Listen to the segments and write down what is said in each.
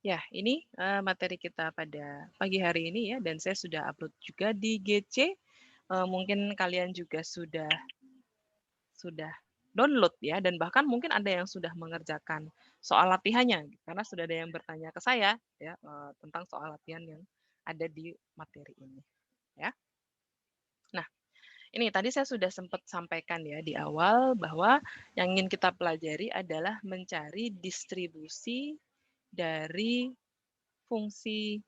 Ya, ini materi kita pada pagi hari ini ya, dan saya sudah upload juga di GC. Mungkin kalian juga sudah download ya, dan bahkan mungkin ada yang sudah mengerjakan soal latihannya, karena sudah ada yang bertanya ke saya ya tentang soal latihan yang ada di materi ini. Ya, nah ini tadi saya sudah sempat sampaikan ya di awal bahwa yang ingin kita pelajari adalah mencari distribusi dari fungsi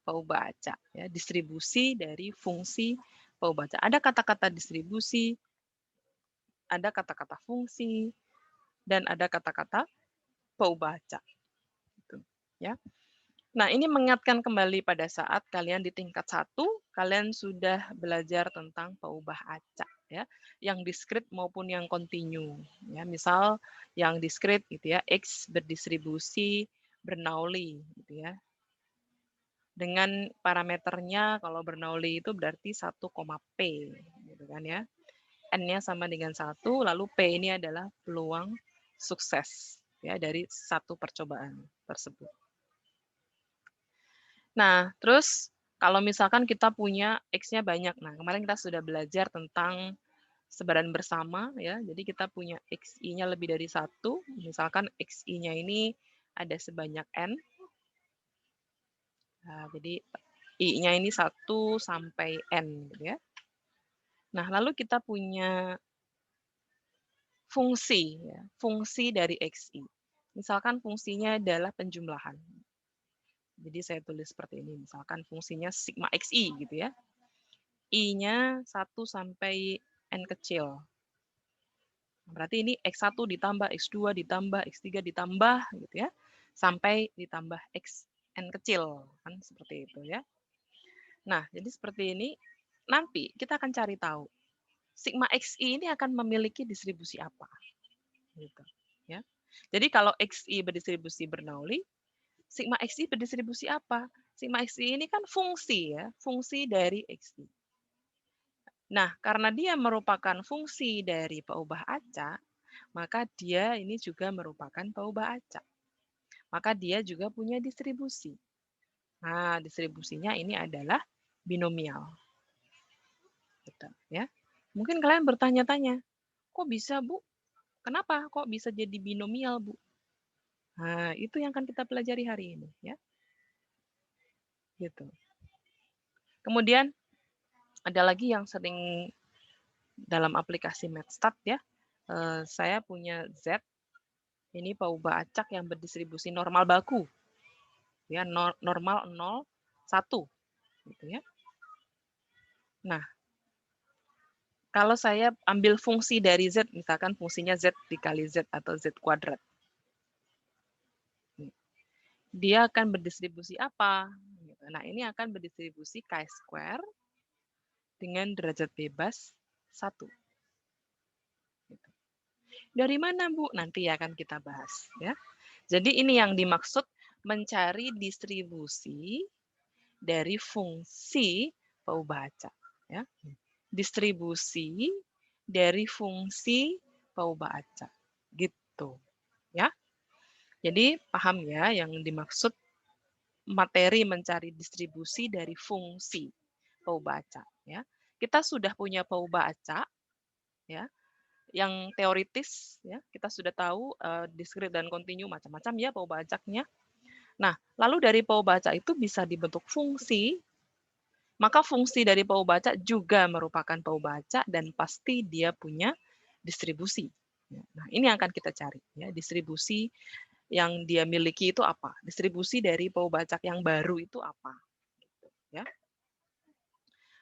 Paubaca ya, distribusi dari fungsi Paubaca. Ada kata-kata distribusi, ada kata-kata fungsi, dan ada kata-kata Paubaca gitu ya. Nah, ini mengingatkan kembali pada saat kalian di tingkat 1, kalian sudah belajar tentang paubah acak ya, yang diskrit maupun yang kontinu ya. Misal yang diskrit gitu ya, X berdistribusi Bernoulli gitu ya. Dengan parameternya kalau Bernoulli itu berarti 1, P gitu kan ya. N-nya sama dengan 1, lalu P ini adalah peluang sukses ya dari satu percobaan tersebut. Nah, terus kalau misalkan kita punya X-nya banyak. Nah, kemarin kita sudah belajar tentang sebaran bersama ya. Jadi kita punya XI-nya lebih dari 1, misalkan XI-nya ini ada sebanyak N. Nah, jadi I-nya ini 1 sampai N gitu ya. Nah, lalu kita punya fungsi ya, fungsi dari XI. Misalkan fungsinya adalah penjumlahan. Jadi saya tulis seperti ini, misalkan fungsinya sigma XI gitu ya. I-nya 1 sampai N kecil. Berarti ini X1 ditambah X2 ditambah X3 ditambah gitu ya, sampai ditambah Xn kecil, kan seperti itu ya. Nah, jadi seperti ini, nanti kita akan cari tahu, sigma XI ini akan memiliki distribusi apa. Gitu, ya. Jadi kalau XI berdistribusi Bernoulli, sigma XI berdistribusi apa? Sigma XI ini kan fungsi ya, fungsi dari XI. Nah, karena dia merupakan fungsi dari paubah acak, maka dia ini juga merupakan paubah acak. Maka dia juga punya distribusi. Nah, distribusinya ini adalah binomial. Gitu, ya. Mungkin kalian bertanya-tanya, kok bisa, Bu? Kenapa kok bisa jadi binomial, Bu? Nah, itu yang akan kita pelajari hari ini, ya. Gitu. Kemudian ada lagi yang sering dalam aplikasi MathStat ya. Saya punya Z, ini paubah acak yang berdistribusi normal baku. Ya, normal 0, 1 gitu ya. Nah, kalau saya ambil fungsi dari Z, misalkan fungsinya Z dikali Z atau Z kuadrat. Dia akan berdistribusi apa? Nah, ini akan berdistribusi Chi-square dengan derajat bebas 1. Dari mana, Bu? Nanti akan kita bahas. Ya. Jadi ini yang dimaksud mencari distribusi dari fungsi paubah acak. Ya. Distribusi dari fungsi paubah acak. Gitu. Ya. Jadi paham ya yang dimaksud materi mencari distribusi dari fungsi paubah acak. Ya. Kita sudah punya paubah acak, ya, yang teoritis, ya, kita sudah tahu diskrit dan kontinu macam-macam ya paubah acaknya. Nah, lalu dari paubah acak itu bisa dibentuk fungsi, maka fungsi dari paubah acak juga merupakan paubah acak dan pasti dia punya distribusi. Nah, ini yang akan kita cari ya, distribusi yang dia miliki itu apa? Distribusi dari paubah acak yang baru itu apa? Ya.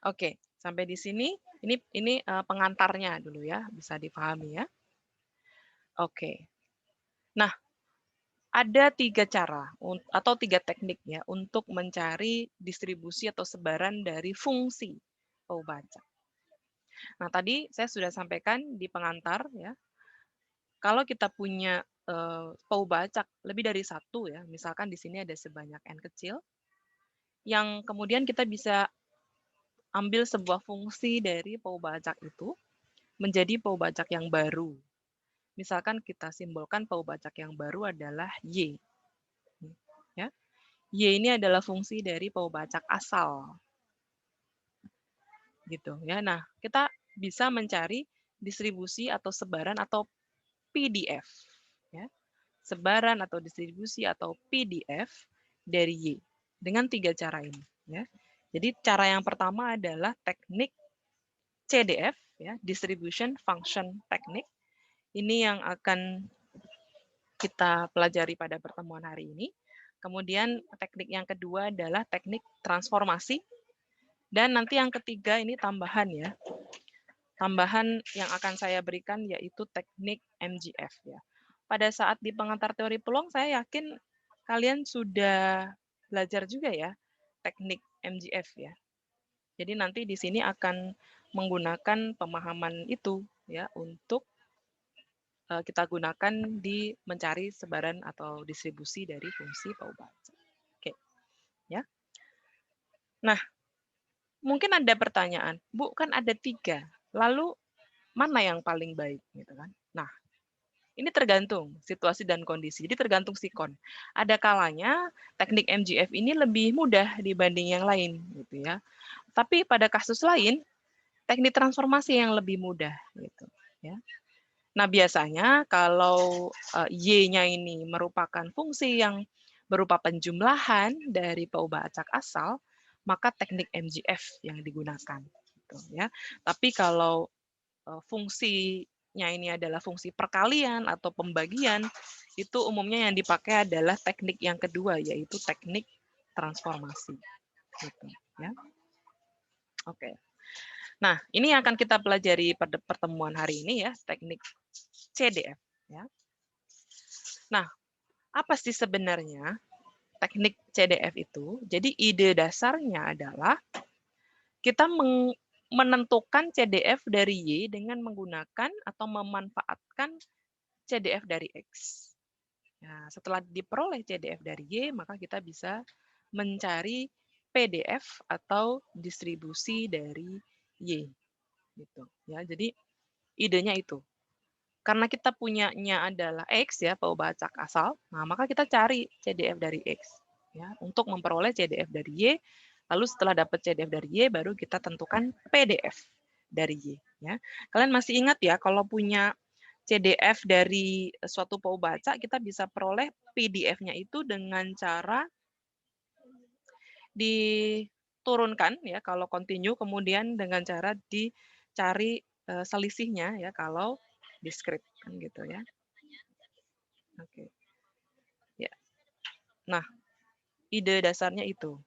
Oke, sampai di sini ini pengantarnya dulu ya, bisa dipahami ya. Oke. Nah, ada 3 cara atau 3 teknik ya untuk mencari distribusi atau sebaran dari fungsi paubah acak. Nah, tadi saya sudah sampaikan di pengantar ya, kalau kita punya paubah acak lebih dari 1 ya, misalkan di sini ada sebanyak N kecil, yang kemudian kita bisa ambil sebuah fungsi dari paubah acak itu menjadi paubah acak yang baru. Misalkan kita simbolkan paubah acak yang baru adalah Y. ya. Y ini adalah fungsi dari Paubacak asal. Gitu ya. Nah, kita bisa mencari distribusi atau sebaran atau PDF ya. Sebaran atau distribusi atau PDF dari Y dengan 3 cara ini ya. Jadi cara yang pertama adalah teknik CDF ya, distribution function technique. Ini yang akan kita pelajari pada pertemuan hari ini. Kemudian teknik yang kedua adalah teknik transformasi. Dan nanti yang ketiga ini tambahan ya. Tambahan yang akan saya berikan yaitu teknik MGF ya. Pada saat di pengantar teori peluang saya yakin kalian sudah belajar juga ya teknik MGF ya. Jadi nanti di sini akan menggunakan pemahaman itu ya untuk kita gunakan di mencari sebaran atau distribusi dari fungsi Paubacak. Oke, ya. Nah, mungkin ada pertanyaan, Bu, kan ada 3. Lalu mana yang paling baik, gitu kan? Nah, ini tergantung situasi dan kondisi. Jadi tergantung sikon. Ada kalanya teknik MGF ini lebih mudah dibanding yang lain, gitu ya. Tapi pada kasus lain, teknik transformasi yang lebih mudah, gitu ya. Nah, biasanya kalau Y-nya ini merupakan fungsi yang berupa penjumlahan dari Paubacak asal, maka teknik MGF yang digunakan. Gitu, ya. Tapi kalau fungsinya ini adalah fungsi perkalian atau pembagian, itu umumnya yang dipakai adalah teknik yang kedua, yaitu teknik transformasi. Gitu, ya. Oke. Nah, ini yang akan kita pelajari pada pertemuan hari ini ya, teknik CDF. Ya. Nah, apa sih sebenarnya teknik CDF itu? Jadi ide dasarnya adalah kita menentukan CDF dari Y dengan menggunakan atau memanfaatkan CDF dari X. Nah, setelah diperoleh CDF dari Y, maka kita bisa mencari PDF atau distribusi dari Y. Gitu. Ya, jadi idenya itu. Karena kita punyanya adalah X ya, Paubacak asal, nah maka kita cari CDF dari X ya untuk memperoleh CDF dari Y. Lalu setelah dapat CDF dari Y baru kita tentukan PDF dari Y ya. Kalian masih ingat ya kalau punya CDF dari suatu Paubacak kita bisa peroleh PDF-nya itu dengan cara diturunkan ya kalau continue, kemudian dengan cara dicari selisihnya ya kalau discrete kan gitu ya. Oke. Ya. Nah, ide dasarnya itu.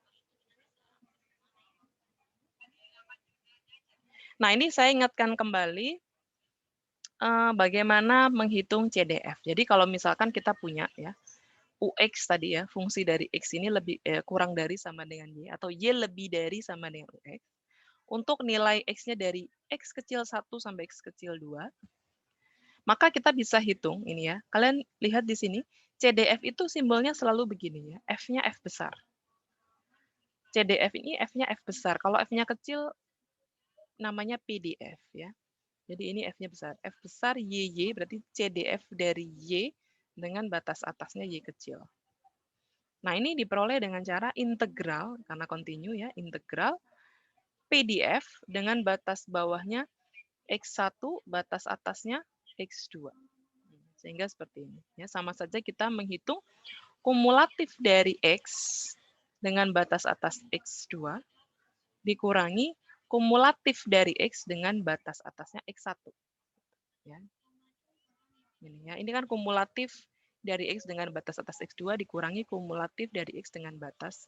Nah, ini saya ingatkan kembali bagaimana menghitung CDF. Jadi kalau misalkan kita punya ya UX tadi ya, fungsi dari X ini lebih kurang dari sama dengan Y, atau Y lebih dari sama dengan UX. Untuk nilai X-nya dari X kecil 1 sampai X kecil 2, maka kita bisa hitung ini ya. Kalian lihat di sini, CDF itu simbolnya selalu begini ya, F-nya F besar. CDF ini F-nya F besar. Kalau F-nya kecil, namanya PDF ya. Jadi ini F-nya besar. F besar YY berarti CDF dari Y dengan batas atasnya Y kecil. Nah, ini diperoleh dengan cara integral, karena continue ya, integral PDF dengan batas bawahnya X1, batas atasnya X2. Sehingga seperti ini. Ya, sama saja kita menghitung kumulatif dari X dengan batas atas X2 dikurangi kumulatif dari X dengan batas atasnya X1. Ya. Ini kan kumulatif dari X dengan batas atas X2 dikurangi kumulatif dari X dengan batas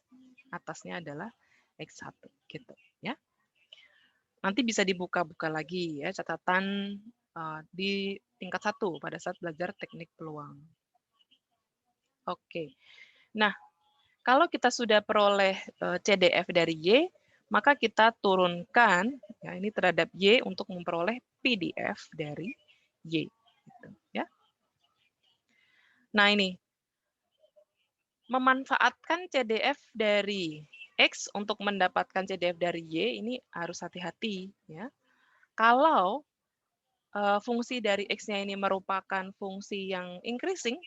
atasnya adalah X1. Gitu, ya. Nanti bisa dibuka-buka lagi ya catatan di tingkat 1 pada saat belajar teknik peluang. Oke. Nah, kalau kita sudah peroleh CDF dari Y, maka kita turunkan ya ini terhadap Y untuk memperoleh PDF dari Y. Gitu, ya. Nah, ini memanfaatkan CDF dari X untuk mendapatkan CDF dari Y ini harus hati-hati ya. Kalau fungsi dari X-nya ini merupakan fungsi yang increasing,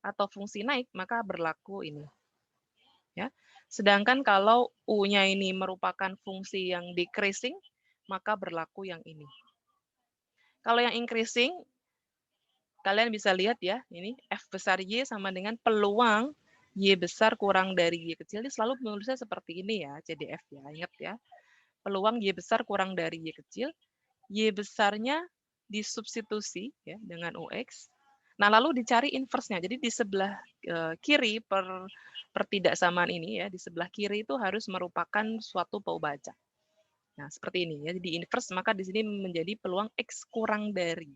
atau fungsi naik, maka berlaku ini. Ya. Sedangkan kalau U-nya ini merupakan fungsi yang decreasing, maka berlaku yang ini. Kalau yang increasing, kalian bisa lihat ya, ini F besar Y sama dengan peluang Y besar kurang dari Y kecil. Ini selalu menulisnya seperti ini ya, CDF ya, ingat ya. Peluang Y besar kurang dari Y kecil, Y besarnya disubstitusi ya dengan UX. Nah, lalu dicari inverse-nya. Jadi di sebelah kiri pertidaksamaan ini ya, di sebelah kiri itu harus merupakan suatu paubaca. Nah, seperti ini ya. Di inverse maka di sini menjadi peluang X kurang dari.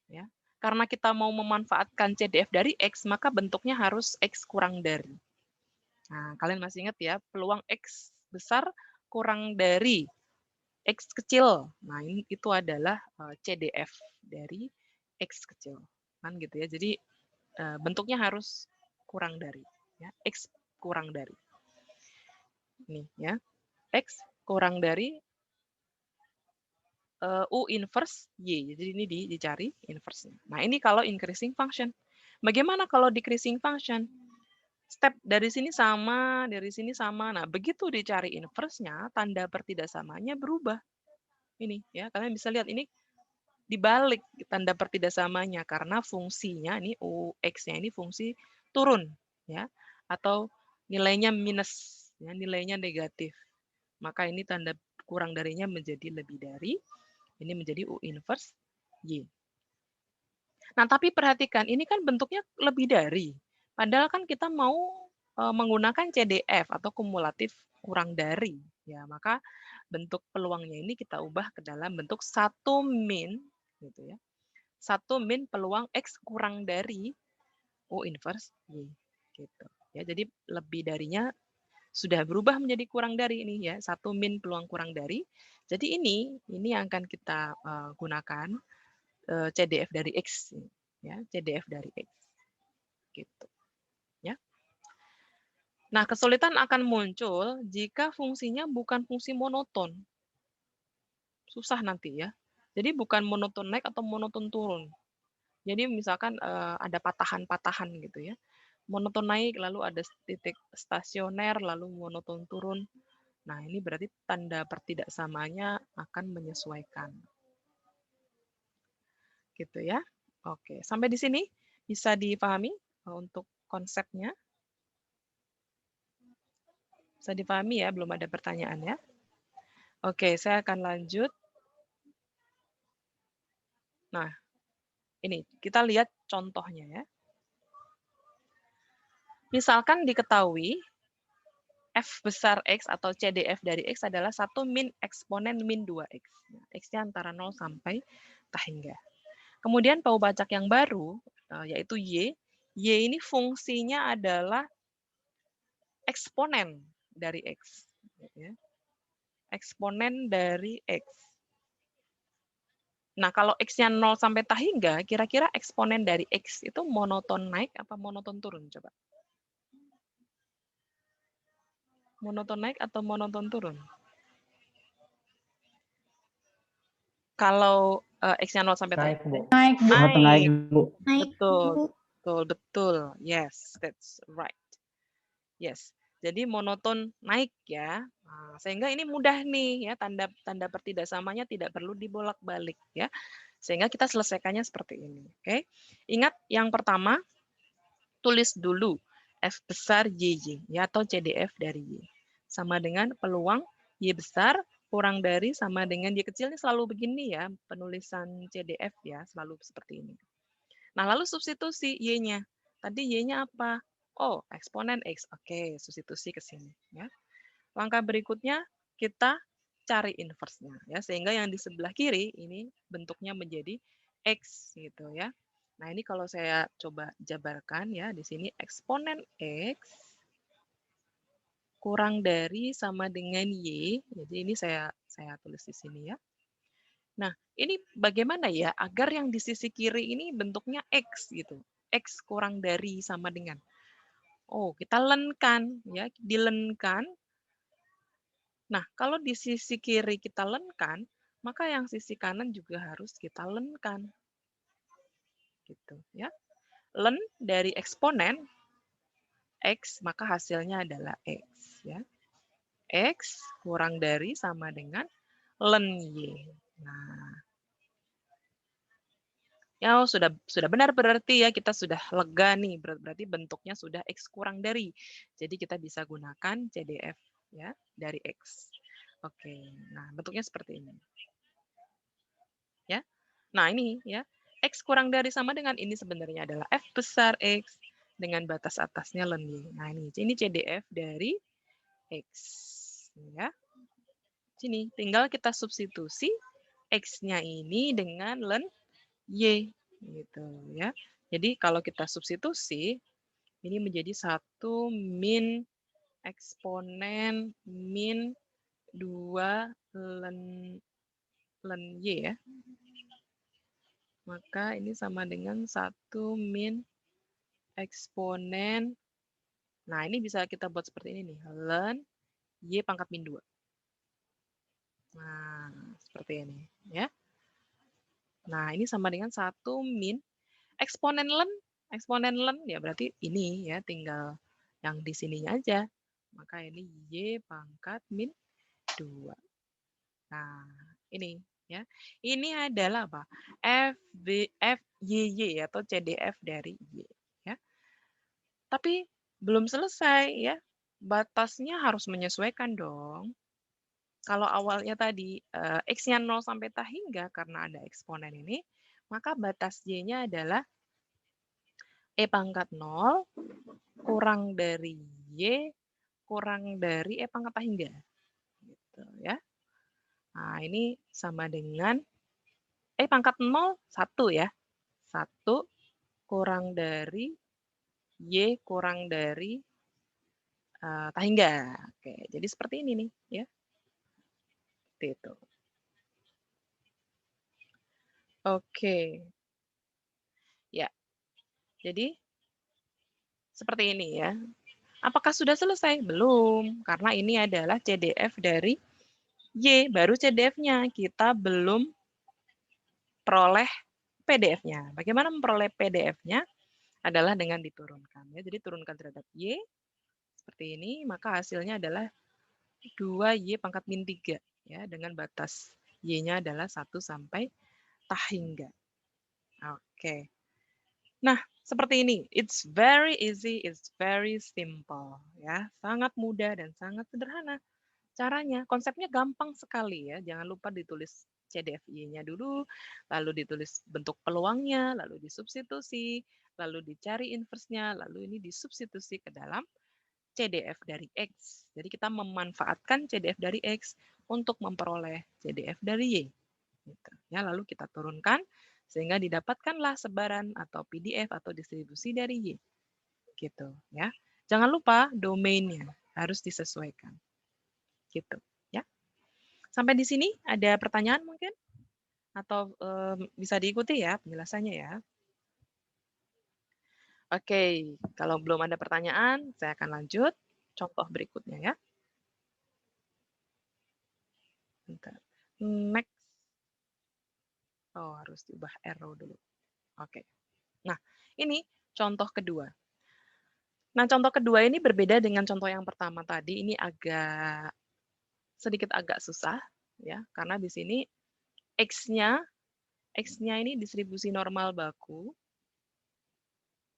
Ya. Karena kita mau memanfaatkan CDF dari X, maka bentuknya harus X kurang dari. Nah, kalian masih ingat ya, peluang X besar kurang dari X kecil. Nah, ini itu adalah CDF dari X kecil. Kan gitu ya. Jadi bentuknya harus kurang dari ya, X kurang dari. Nih ya. X kurang dari U inverse Y. Jadi ini dicari inverse-nya. Nah, ini kalau increasing function. Bagaimana kalau decreasing function? Step dari sini sama, dari sini sama. Nah, begitu dicari inverse-nya, tanda pertidaksamanya berubah. Ini ya, kalian bisa lihat ini dibalik tanda pertidaksamanya karena fungsinya ini UX-nya ini fungsi turun ya atau nilainya minus ya, nilainya negatif. Maka ini tanda kurang darinya menjadi lebih dari, ini menjadi U inverse Y. Nah, tapi perhatikan ini kan bentuknya lebih dari. Padahal kan kita mau menggunakan CDF atau kumulatif kurang dari ya, maka bentuk peluangnya ini kita ubah ke dalam bentuk 1 min gitu ya. 1 min peluang X kurang dari U inverse Y gitu. Ya, jadi lebih darinya sudah berubah menjadi kurang dari ini ya, 1 min peluang kurang dari. Jadi ini yang akan kita gunakan CDF dari X ya, CDF dari X gitu ya. Nah, kesulitan akan muncul jika fungsinya bukan fungsi monoton. Susah nanti ya. Jadi bukan monoton naik atau monoton turun. Jadi misalkan ada patahan-patahan gitu ya. Monoton naik, lalu ada titik stasioner, lalu monoton turun. Nah, ini berarti tanda pertidaksamanya akan menyesuaikan. Gitu ya. Oke, sampai di sini bisa dipahami untuk konsepnya? Bisa dipahami ya, belum ada pertanyaan ya. Oke, saya akan lanjut. Nah, ini kita lihat contohnya ya. Misalkan diketahui F besar X atau CDF dari X adalah 1 min eksponen min 2X. Nah, X-nya antara 0 sampai tahingga. Kemudian paubacak yang baru, yaitu Y. Y ini fungsinya adalah eksponen dari X. Ya. Eksponen dari X. Nah, kalau X-nya 0 sampai tahingga, kira-kira eksponen dari X itu monoton naik apa monoton turun? Coba. Monoton naik atau monoton turun? Kalau X-nya 0 sampai Naik, tahingga. Bu. Naik, Bu. Monoton naik, Bu. Naik, Betul, Bu. betul, betul. Yes, that's right. Yes. Jadi monoton naik ya. Nah, sehingga ini mudah nih ya, tanda pertidaksamanya tidak perlu dibolak-balik ya. Sehingga kita selesaikannya seperti ini, oke? Ingat yang pertama tulis dulu F besar YY ya atau CDF dari Y. Sama dengan peluang Y besar kurang dari sama dengan Y kecil ini selalu begini ya, penulisan CDF ya, selalu seperti ini. Nah, lalu substitusi Y-nya. Tadi Y-nya apa? Oh, eksponen X. Oke, substitusi ke sini ya. Langkah berikutnya kita cari inverse-nya ya, sehingga yang di sebelah kiri ini bentuknya menjadi X gitu ya. Nah, ini kalau saya coba jabarkan ya, di sini eksponen X kurang dari sama dengan Y. Jadi ini saya tulis di sini ya. Nah, ini bagaimana ya agar yang di sisi kiri ini bentuknya X gitu. X kurang dari sama dengan. Oh, kita lenkan ya, dilenkan. Nah, kalau di sisi kiri kita lenkan, maka yang sisi kanan juga harus kita lenkan. Gitu ya. Len dari eksponen X, maka hasilnya adalah X. Ya. X kurang dari sama dengan len Y. Nah, ya sudah benar berarti ya kita sudah lega nih, berarti bentuknya sudah X kurang dari. Jadi kita bisa gunakan CDF ya dari X. Oke, nah bentuknya seperti ini. Ya. Nah, ini ya. X kurang dari sama dengan ini sebenarnya adalah F besar X dengan batas atasnya len Y. Nah, ini CDF dari X. Ya. Sini, tinggal kita substitusi X-nya ini dengan len Y. Gitu ya. Jadi kalau kita substitusi, ini menjadi 1 min eksponen min 2 len Y ya. Maka ini sama dengan 1 min eksponen. Nah, ini bisa kita buat seperti ini nih. Len Y pangkat min 2. Nah, seperti ini. Ya. Nah, ini sama dengan 1 min eksponen len. Eksponen len ya berarti ini ya, tinggal yang di sininya aja. Maka ini Y pangkat min 2. Nah, ini ya. Ini adalah apa? FYY atau CDF dari Y ya. Tapi belum selesai ya. Batasnya harus menyesuaikan dong. Kalau awalnya tadi X-nya 0 sampai tak hingga karena ada eksponen ini, maka batas Y-nya adalah E pangkat 0 kurang dari Y kurang dari E pangkat tak hingga. Gitu ya. Nah, ini sama dengan E pangkat 0, 1 ya. 1 kurang dari Y kurang dari tak hingga. Oke, jadi seperti ini nih ya. Seperti itu. Oke. Ya. Jadi seperti ini ya. Apakah sudah selesai? Belum, karena ini adalah CDF dari Y, baru CDF-nya. Kita belum peroleh PDF-nya. Bagaimana memperoleh PDF-nya? Adalah dengan diturunkan. Ya. Jadi turunkan terhadap Y, seperti ini, maka hasilnya adalah 2Y pangkat min 3. Ya, dengan batas Y-nya adalah 1 sampai tak hingga. Oke. Nah, seperti ini. It's very easy, it's very simple. Ya, sangat mudah dan sangat sederhana. Caranya, konsepnya gampang sekali ya. Jangan lupa ditulis CDF-Y-nya dulu, lalu ditulis bentuk peluangnya, lalu disubstitusi, lalu dicari inverse-nya, lalu ini disubstitusi ke dalam CDF dari X. Jadi kita memanfaatkan CDF dari X untuk memperoleh CDF dari Y. Gitu. Ya, lalu kita turunkan sehingga didapatkanlah sebaran atau PDF atau distribusi dari Y. Gitu ya. Jangan lupa domainnya harus disesuaikan. Gitu ya. Sampai di sini ada pertanyaan mungkin? Atau bisa diikuti ya penjelasannya ya. Oke, kalau belum ada pertanyaan, saya akan lanjut contoh berikutnya ya. Bentar. Next. Oh, harus diubah arrow dulu. Oke. Nah, ini contoh kedua. Nah, contoh kedua ini berbeda dengan contoh yang pertama tadi. Ini sedikit agak susah ya, karena di sini X-nya ini distribusi normal baku.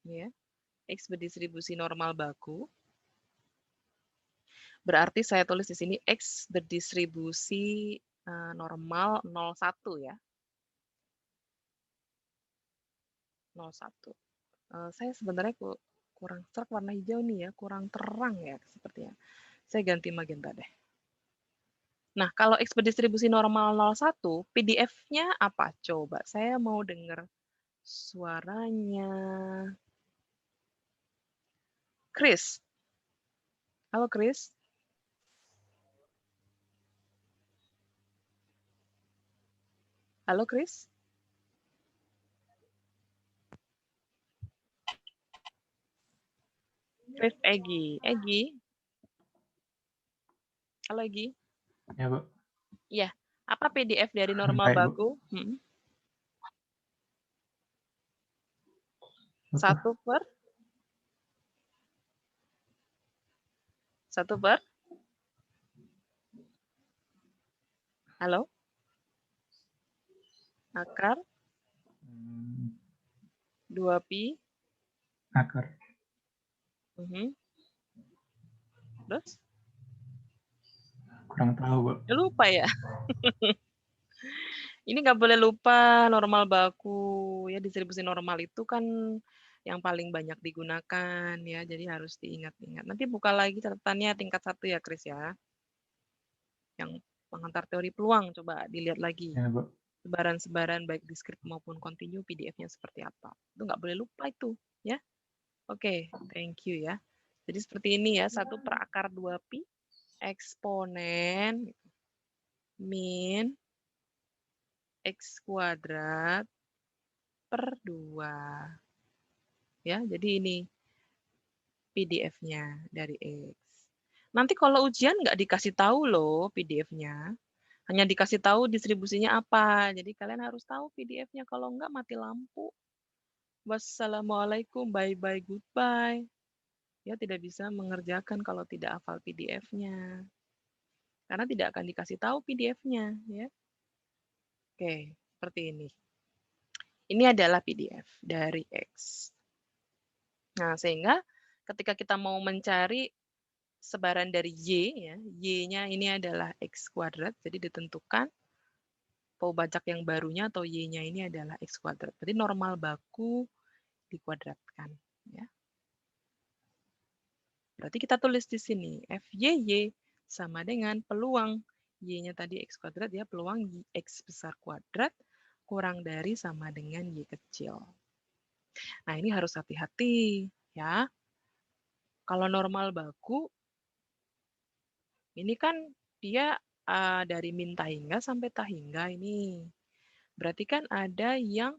Ya. X berdistribusi normal baku. Berarti saya tulis di sini X berdistribusi normal 01 ya. 01. Saya sebenarnya kurang serak warna hijau nih ya, kurang terang ya sepertinya. Saya ganti magenta deh. Nah, kalau X berdistribusi normal 01, PDF-nya apa? Coba, saya mau dengar suaranya. Chris. Halo, Chris. Halo, Chris. Chris Egi. Egi. Halo, Egi. Ya, Bu. Iya. Apa PDF dari normal Baik, Bu. baku? 1 per 1 per halo? Akar 2pi. Akar. Terus? Kurang tahu, Bu. Lupa ya? Ini nggak boleh lupa normal baku. Ya, distribusi normal itu kan yang paling banyak digunakan ya. Jadi harus diingat-ingat. Nanti buka lagi catatannya tingkat 1 ya, Kris ya. Yang pengantar teori peluang coba dilihat lagi. Ya, Bu. Sebaran-sebaran baik diskrit maupun kontinu PDF-nya seperti apa. Itu nggak boleh lupa itu ya. Oke, thank you ya. Jadi seperti ini ya, 1 per akar 2pi eksponen min X kuadrat per 2. Ya, jadi ini PDF-nya dari X. Nanti kalau ujian nggak dikasih tahu loh PDF-nya. Hanya dikasih tahu distribusinya apa. Jadi kalian harus tahu PDF-nya. Kalau nggak mati lampu. Wassalamualaikum, bye-bye, goodbye. Ya, tidak bisa mengerjakan kalau tidak hafal PDF-nya. Karena tidak akan dikasih tahu PDF-nya. Ya. Oke, seperti ini. Ini adalah PDF dari X. Nah, sehingga ketika kita mau mencari sebaran dari Y, ya, Y-nya ini adalah X kuadrat, jadi ditentukan Paubacak yang barunya atau Y-nya ini adalah X kuadrat. Jadi normal baku dikuadratkan. Ya. Berarti kita tulis di sini, FYY sama dengan peluang Y-nya tadi X kuadrat, ya peluang X besar kuadrat kurang dari sama dengan Y kecil. Nah, ini harus hati-hati ya. Kalau normal baku, ini kan dia dari min tahingga sampai tahingga ini. Berarti kan ada yang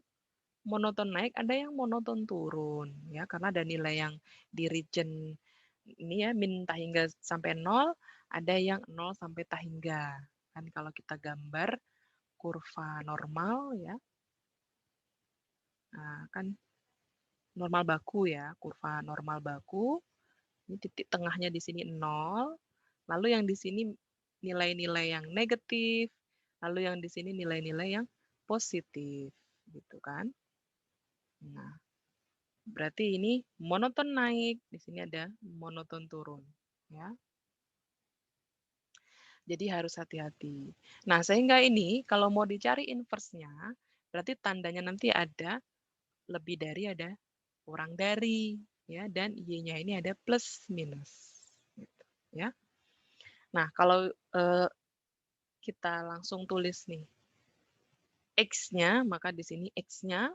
monoton naik, ada yang monoton turun. Ya, karena ada nilai yang di region ini ya, min tahingga sampai 0, ada yang 0 sampai tahingga. Kan kalau kita gambar kurva normal ya, nah, kan normal baku ya, kurva normal baku. Ini titik tengahnya di sini 0, lalu yang di sini nilai-nilai yang negatif, lalu yang di sini nilai-nilai yang positif, gitu kan. Nah, berarti ini monoton naik, di sini ada monoton turun, ya. Jadi harus hati-hati. Nah, sehingga ini kalau mau dicari inverse-nya, berarti tandanya nanti ada lebih dari, ada kurang dari, ya, dan Y-nya ini ada plus minus, gitu, ya. Nah, kalau kita langsung tulis nih X-nya, maka di sini X-nya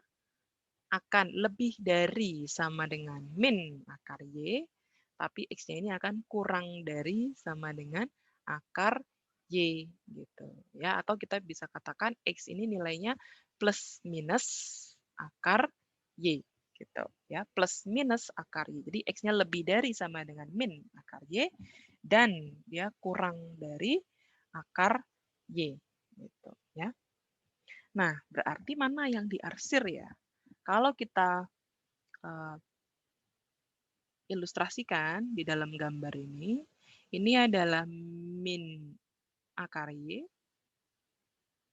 akan lebih dari sama dengan min akar Y, tapi X-nya ini akan kurang dari sama dengan akar Y, gitu. Ya, atau kita bisa katakan X ini nilainya plus minus akar Y, gitu. Ya, plus minus akar Y. Jadi X-nya lebih dari sama dengan min akar Y, dan dia kurang dari akar Y, gitu ya. Nah, berarti mana yang diarsir ya? Kalau kita ilustrasikan di dalam gambar ini adalah min akar Y,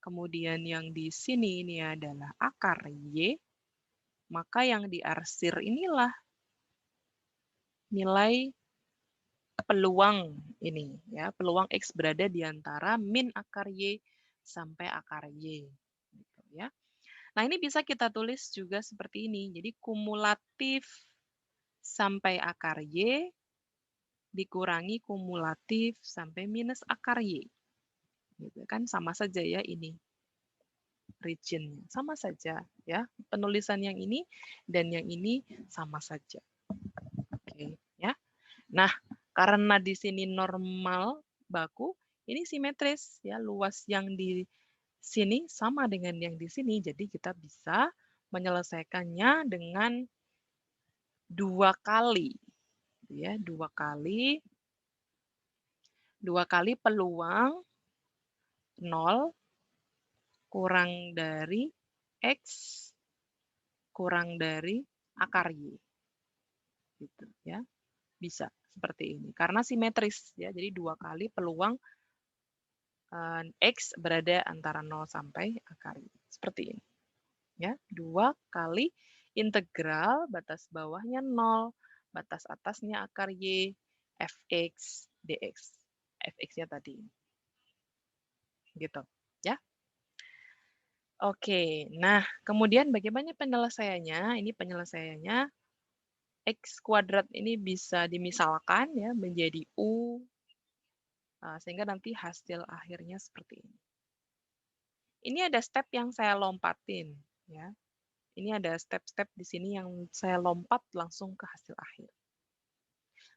kemudian yang di sini ini adalah akar Y, maka yang diarsir inilah nilai peluang ini ya, peluang X berada di antara min akar Y sampai akar Y, gitu ya. Nah, ini bisa kita tulis juga seperti ini. Jadi kumulatif sampai akar Y dikurangi kumulatif sampai minus akar Y. Gitu kan, sama saja ya ini region-nya. Sama saja ya. Penulisan yang ini dan yang ini sama saja. Oke, ya. Nah, karena di sini normal baku, ini simetris ya, luas yang di sini sama dengan yang di sini. Jadi kita bisa menyelesaikannya dengan 2 kali ya, 2 kali peluang 0 kurang dari X kurang dari akar Y. Gitu ya. Bisa seperti ini. Karena simetris ya. Jadi 2 kali peluang X berada antara 0 sampai akar Y. Seperti ini. Ya, 2 kali integral batas bawahnya 0, batas atasnya akar Y, fx dx. Fx-nya tadi. Gitu, ya. Oke, nah kemudian bagaimana penyelesaiannya? Ini penyelesaiannya X kuadrat ini bisa dimisalkan ya menjadi U, sehingga nanti hasil akhirnya seperti ini. Ini ada step yang saya lompatin, ya. Ini ada step-step di sini yang saya lompat langsung ke hasil akhir.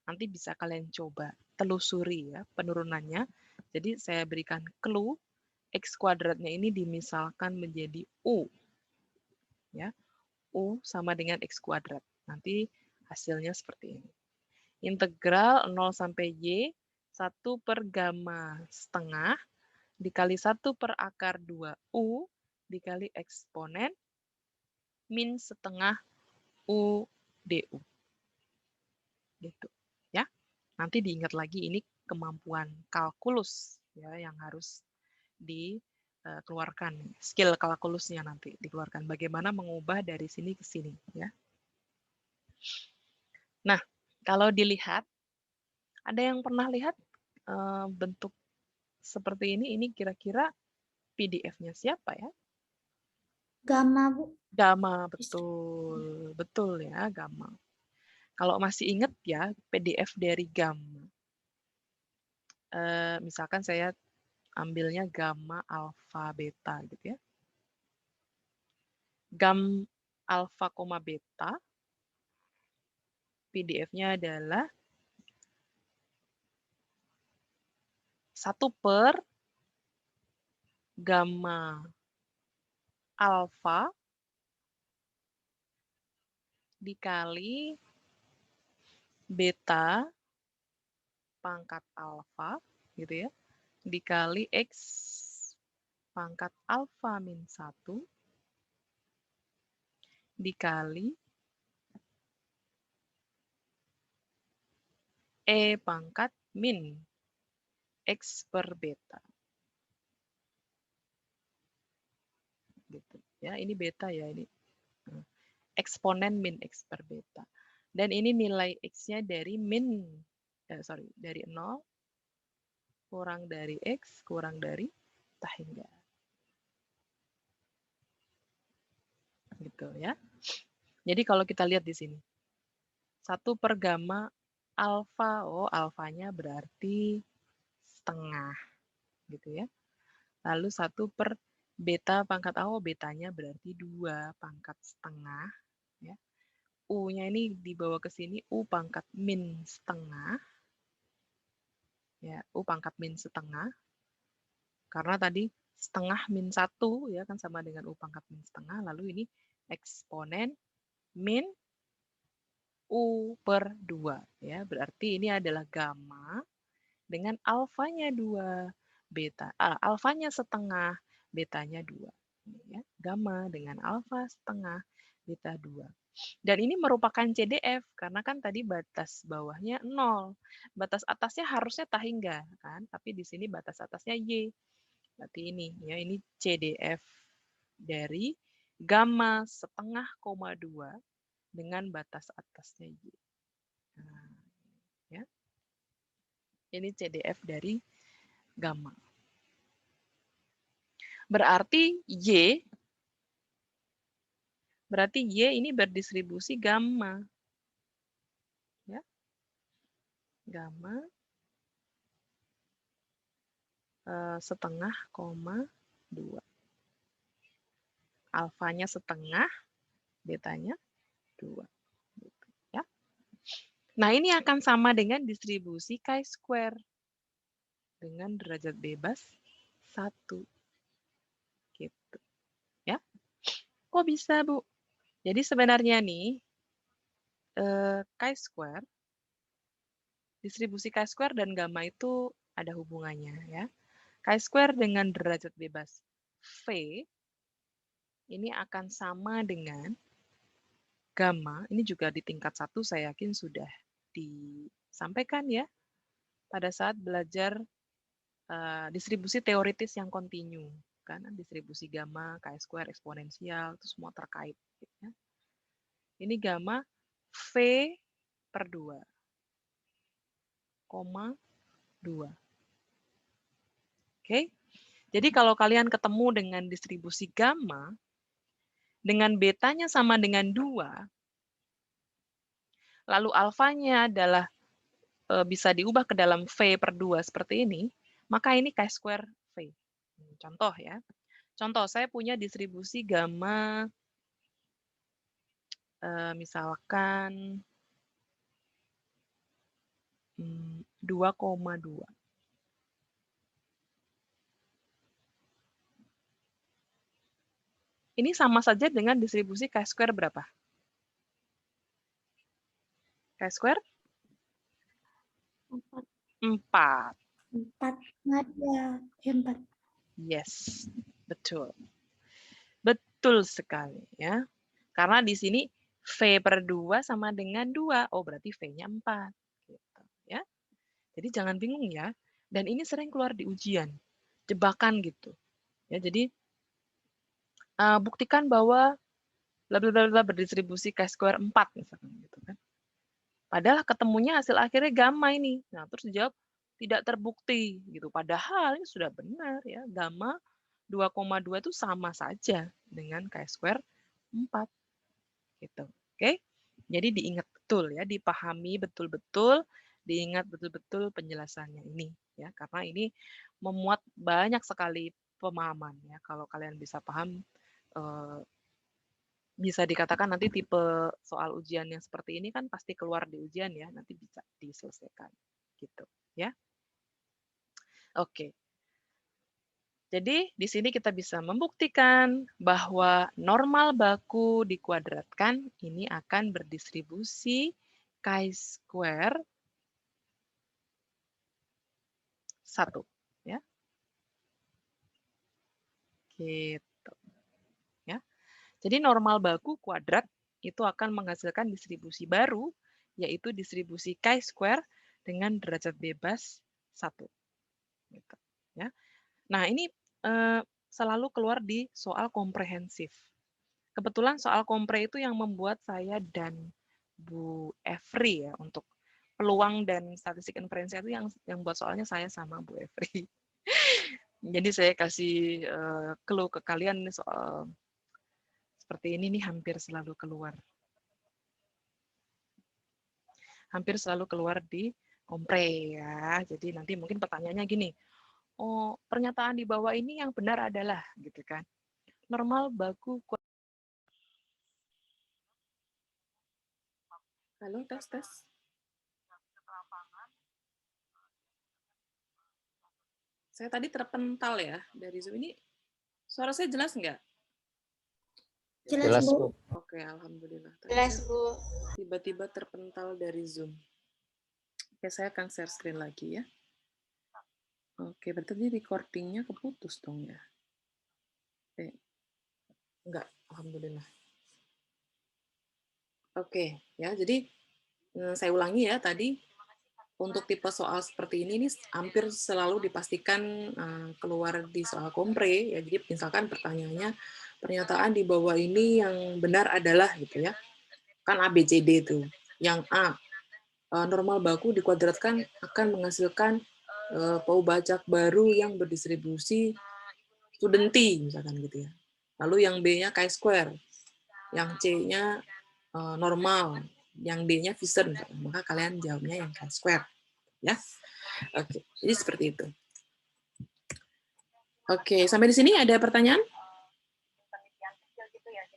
Nanti bisa kalian coba telusuri ya penurunannya. Jadi saya berikan clue, X kuadratnya ini dimisalkan menjadi U. Ya, U sama dengan X kuadrat. Nanti hasilnya seperti ini. Integral 0 sampai Y, 1 per gamma setengah, dikali 1 per akar 2U, dikali eksponen min setengah U DU. Gitu. Ya. Nanti diingat lagi ini kemampuan kalkulus ya yang harus dikeluarkan. Skill kalkulusnya nanti dikeluarkan. Bagaimana mengubah dari sini ke sini ya. Nah, kalau dilihat ada yang pernah lihat bentuk seperti ini kira-kira PDF-nya siapa ya? Gamma, Bu. Gamma, betul. Betul ya, Gamma. Kalau masih ingat ya, PDF dari Gamma. Misalkan saya ambilnya Gamma, Alpha, Beta gitu ya. Gam Alpha, Beta, PDF-nya adalah 1 per Gamma Alpha dikali Beta pangkat Alpha gitu ya, dikali X pangkat Alpha min 1 dikali E pangkat min X per beta. Gitu. Ya, ini beta ya ini. Eksponen min X per beta. Dan ini nilai X-nya dari dari 0 kurang dari X kurang dari tahingga. Gitu ya. Jadi kalau kita lihat di sini. 1 per gamma alfa, alfanya berarti setengah gitu ya. Lalu 1 per beta pangkat betanya berarti 2 pangkat setengah ya. U-nya ini dibawa ke sini U pangkat min setengah ya, U pangkat min setengah karena tadi setengah min 1 ya kan sama dengan U pangkat min setengah, lalu ini eksponen min U per 2 ya, berarti ini adalah gamma dengan alfanya 2, alfanya setengah, betanya 2 ya. Gamma dengan alfa setengah, beta 2. Dan ini merupakan CDF karena kan tadi batas bawahnya 0. Batas atasnya harusnya tahingga kan, tapi di sini batas atasnya Y. Berarti ini ya, ini CDF dari gamma setengah koma 2 dengan batas atasnya Y. Nah, ya. Ini CDF dari gamma. Berarti Y ini berdistribusi gamma. Ya. Gamma setengah koma 2. Alfanya setengah, betanya 2. Gitu, ya. Nah, ini akan sama dengan distribusi chi-square dengan derajat bebas 1. Gitu. Ya. Kok bisa, Bu? Jadi sebenarnya nih, chi-square, distribusi chi-square dan gamma itu ada hubungannya. Ya. Chi-square dengan derajat bebas V, ini akan sama dengan gamma, ini juga di tingkat 1 saya yakin sudah disampaikan ya, pada saat belajar distribusi teoritis yang kontinu. Kan, distribusi gamma, chi-square, eksponensial, itu semua terkait. Gitu ya. Ini gamma V per 2, 2. Oke, jadi kalau kalian ketemu dengan distribusi gamma, dengan betanya sama dengan 2, lalu alfanya adalah bisa diubah ke dalam V per 2 seperti ini, maka ini chi-square V. Contoh ya. Contoh, saya punya distribusi gamma, misalkan 2,2. Ini sama saja dengan distribusi chi-square berapa? Chi-square? 4. 4. 4 ada 4. Yes, betul. Betul sekali ya. Karena di sini V per 2 sama dengan 2. Oh, berarti V-nya 4. Gitu, ya. Jadi jangan bingung ya. Dan ini sering keluar di ujian. Jebakan gitu. Ya, jadi buktikan bahwa bla bla bla berdistribusi chi-square 4 misalkan gitu kan. Padahal ketemunya hasil akhirnya gamma ini. Nah, terus dijawab tidak terbukti gitu. Padahal ini sudah benar ya. Gamma 2,2 itu sama saja dengan chi-square 4 gitu. Oke. Jadi diingat betul ya, dipahami betul-betul, diingat betul-betul penjelasannya ini ya, karena ini memuat banyak sekali pemahaman ya. Kalau kalian bisa paham, bisa dikatakan nanti tipe soal ujian yang seperti ini kan pasti keluar di ujian ya, nanti bisa diselesaikan gitu ya. Oke. Jadi di sini kita bisa membuktikan bahwa normal baku dikuadratkan ini akan berdistribusi chi-square 1 ya. Gitu. Ya. Jadi normal baku kuadrat itu akan menghasilkan distribusi baru, yaitu distribusi chi-square dengan derajat bebas 1. Gitu, ya. Nah, ini selalu keluar di soal komprehensif. Kebetulan soal kompre itu yang membuat saya dan Bu Efri ya untuk peluang dan statistik inferensial itu yang buat soalnya saya sama Bu Efri. Jadi saya kasih clue ke kalian soal seperti ini nih hampir selalu keluar. Hampir selalu keluar di kompre ya. Jadi nanti mungkin pertanyaannya gini, oh pernyataan di bawah ini yang benar adalah gitu kan. Normal baku halo tes. Saya tadi terpental ya dari Zoom ini. Suara saya jelas nggak? Jelas, Bu. Oke, alhamdulillah. Jelas, Bu. Tiba-tiba terpental dari Zoom. Oke, saya akan share screen lagi ya. Oke, berarti recordingnya keputus dong ya. Enggak, alhamdulillah. Oke, ya. Jadi saya ulangi ya tadi untuk tipe soal seperti ini hampir selalu dipastikan keluar di soal kompre ya. Jadi misalkan pertanyaannya pernyataan di bawah ini yang benar adalah gitu ya. Kan A B C D itu. Yang A normal baku dikuadratkan akan menghasilkan Paubacak baru yang berdistribusi studenti misalkan gitu ya. Lalu yang B-nya chi-square, yang C-nya normal, yang D-nya Fisher, maka kalian jawabnya yang chi-square ya. Oke, jadi seperti itu. Oke, sampai di sini ada pertanyaan?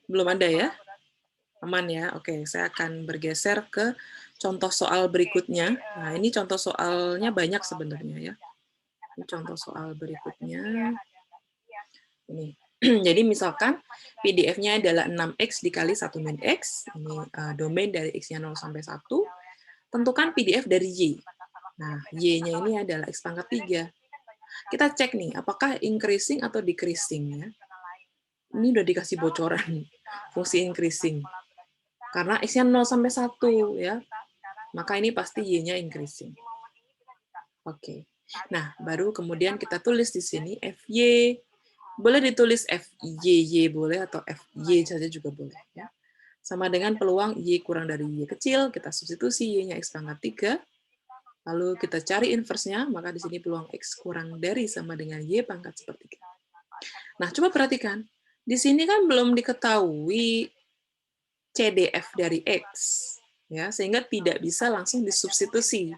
Belum ada ya? Aman ya? Oke, saya akan bergeser ke contoh soal berikutnya. Nah, ini contoh soalnya banyak sebenarnya ya. Ini contoh soal berikutnya. Ini. Jadi misalkan PDF-nya adalah 6X dikali 1 min X. Ini domain dari X-nya 0 sampai 1. Tentukan PDF dari Y. Nah, Y-nya ini adalah X pangkat 3. Kita cek nih, apakah increasing atau decreasing ya. Ini udah dikasih bocoran fungsi increasing. Karena X-nya 0 sampai 1 ya. Maka ini pasti Y-nya increasing. Oke. Nah, baru kemudian kita tulis di sini FY. Boleh ditulis FYY boleh atau FY saja juga boleh ya. Sama dengan peluang Y kurang dari Y kecil, kita substitusi Y-nya X pangkat 3. Lalu kita cari inverse-nya, maka di sini peluang X kurang dari sama dengan Y pangkat sepertiga. Nah, coba perhatikan. Di sini kan belum diketahui CDF dari X, ya, sehingga tidak bisa langsung disubstitusi.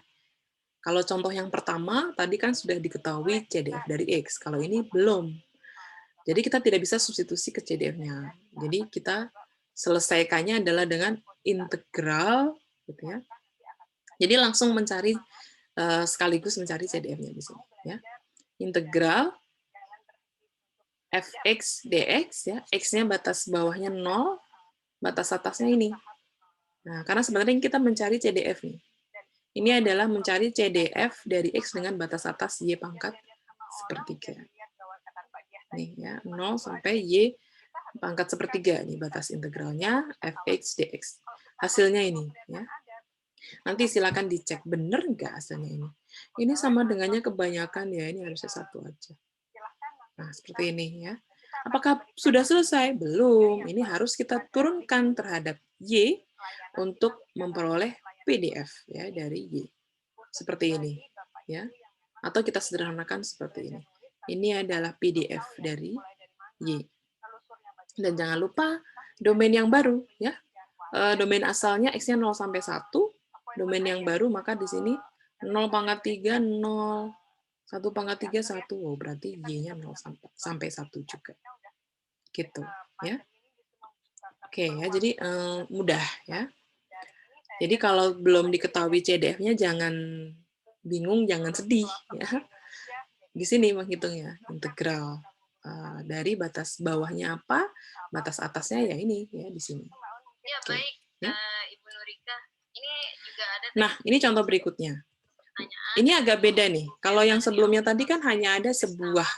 Kalau contoh yang pertama, tadi kan sudah diketahui CDF dari X. Kalau ini belum. Jadi kita tidak bisa substitusi ke CDF-nya. Jadi kita selesaikannya adalah dengan integral, gitu ya. Jadi langsung mencari sekaligus mencari CDF-nya di sini, ya. Integral fx dx ya, x-nya batas bawahnya 0, batas atasnya ini. Nah, karena sebenarnya kita mencari CDF nih. Ini adalah mencari CDF dari x dengan batas atas y pangkat sepertiga. Nih ya, 0 sampai y pangkat sepertiga nih batas integralnya fx dx. Hasilnya ini ya. Nanti silakan dicek benar nggak hasilnya ini. Ini sama dengannya kebanyakan ya, ini harusnya 1 aja. Nah, seperti ini ya. Apakah sudah selesai? Belum. Ini harus kita turunkan terhadap Y untuk memperoleh PDF ya dari Y. Seperti ini ya. Atau kita sederhanakan seperti ini. Ini adalah PDF dari Y. Dan jangan lupa domain yang baru ya. Domain asalnya X-nya 0 sampai 1. Domain yang baru maka di sini 0 pangkat 3 0 1 pangkat 3 1. Oh, berarti Y-nya 0 sampai 1 juga. Gitu ya. Oke ya, jadi mudah ya. Jadi kalau belum diketahui CDF-nya jangan bingung, jangan sedih ya. Di sini menghitungnya integral dari batas bawahnya apa, batas atasnya ya ini ya di sini. Ya, Oke, baik, ya. Ibu Nurika. Ini juga ada Nah, ini contoh berikutnya. Ini agak beda nih. Kalau yang sebelumnya tadi kan hanya ada sebuah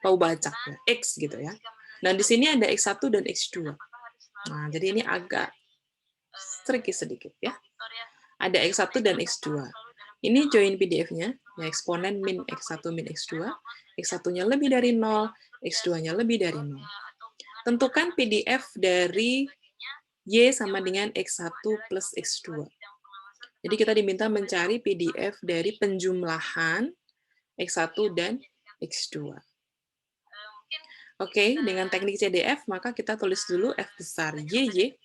paubacak ya, X gitu ya. Dan di sini ada X1 dan X2. Nah, jadi ini agak tricky sedikit ya. Ada X1 dan X2. Ini join PDF-nya, ya eksponen min X1 min X2. X1-nya lebih dari 0, X2-nya lebih dari 0. Tentukan PDF dari Y sama dengan X1 plus X2. Jadi kita diminta mencari PDF dari penjumlahan X1 dan X2. Oke, dengan teknik CDF, maka kita tulis dulu F besar YY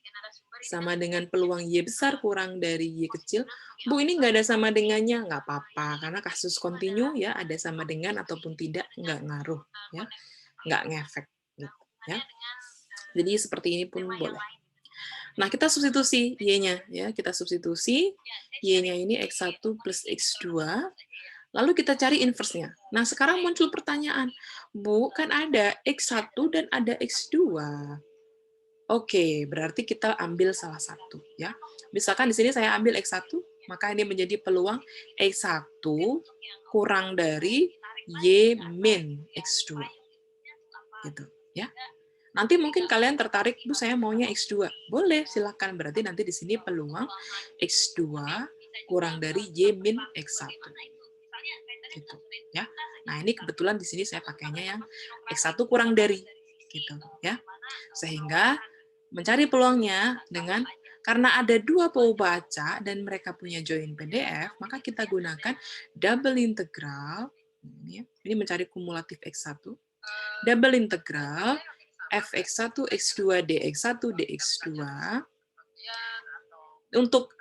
sama dengan peluang Y besar kurang dari Y kecil. Bu, ini nggak ada sama dengannya, nggak apa-apa, karena kasus kontinu ya, ada sama dengan ataupun tidak, nggak ngaruh, ya, nggak ngefek. Gitu, ya. Jadi seperti ini pun boleh. Nah, kita substitusi Y-nya. Ya, kita substitusi Y-nya ini X1 plus X2. Lalu kita cari inverse-nya. Nah, sekarang muncul pertanyaan. Bu, kan ada X1 dan ada X2. Oke, berarti kita ambil salah satu. Ya. Misalkan di sini saya ambil X1, maka ini menjadi peluang X1 kurang dari Y min X2. Gitu, ya. Nanti mungkin kalian tertarik, Bu, saya maunya X2. Boleh, silakan. Berarti nanti di sini peluang X2 kurang dari Y min X1. Gitu, ya. Nah, ini kebetulan di sini saya pakainya yang X1 kurang dari. Gitu, ya. Sehingga mencari peluangnya dengan, karena ada dua paubaca dan mereka punya join PDF, maka kita gunakan double integral. Ini mencari kumulatif X1. Double integral fx1, x2, dx1, dx2. Untuk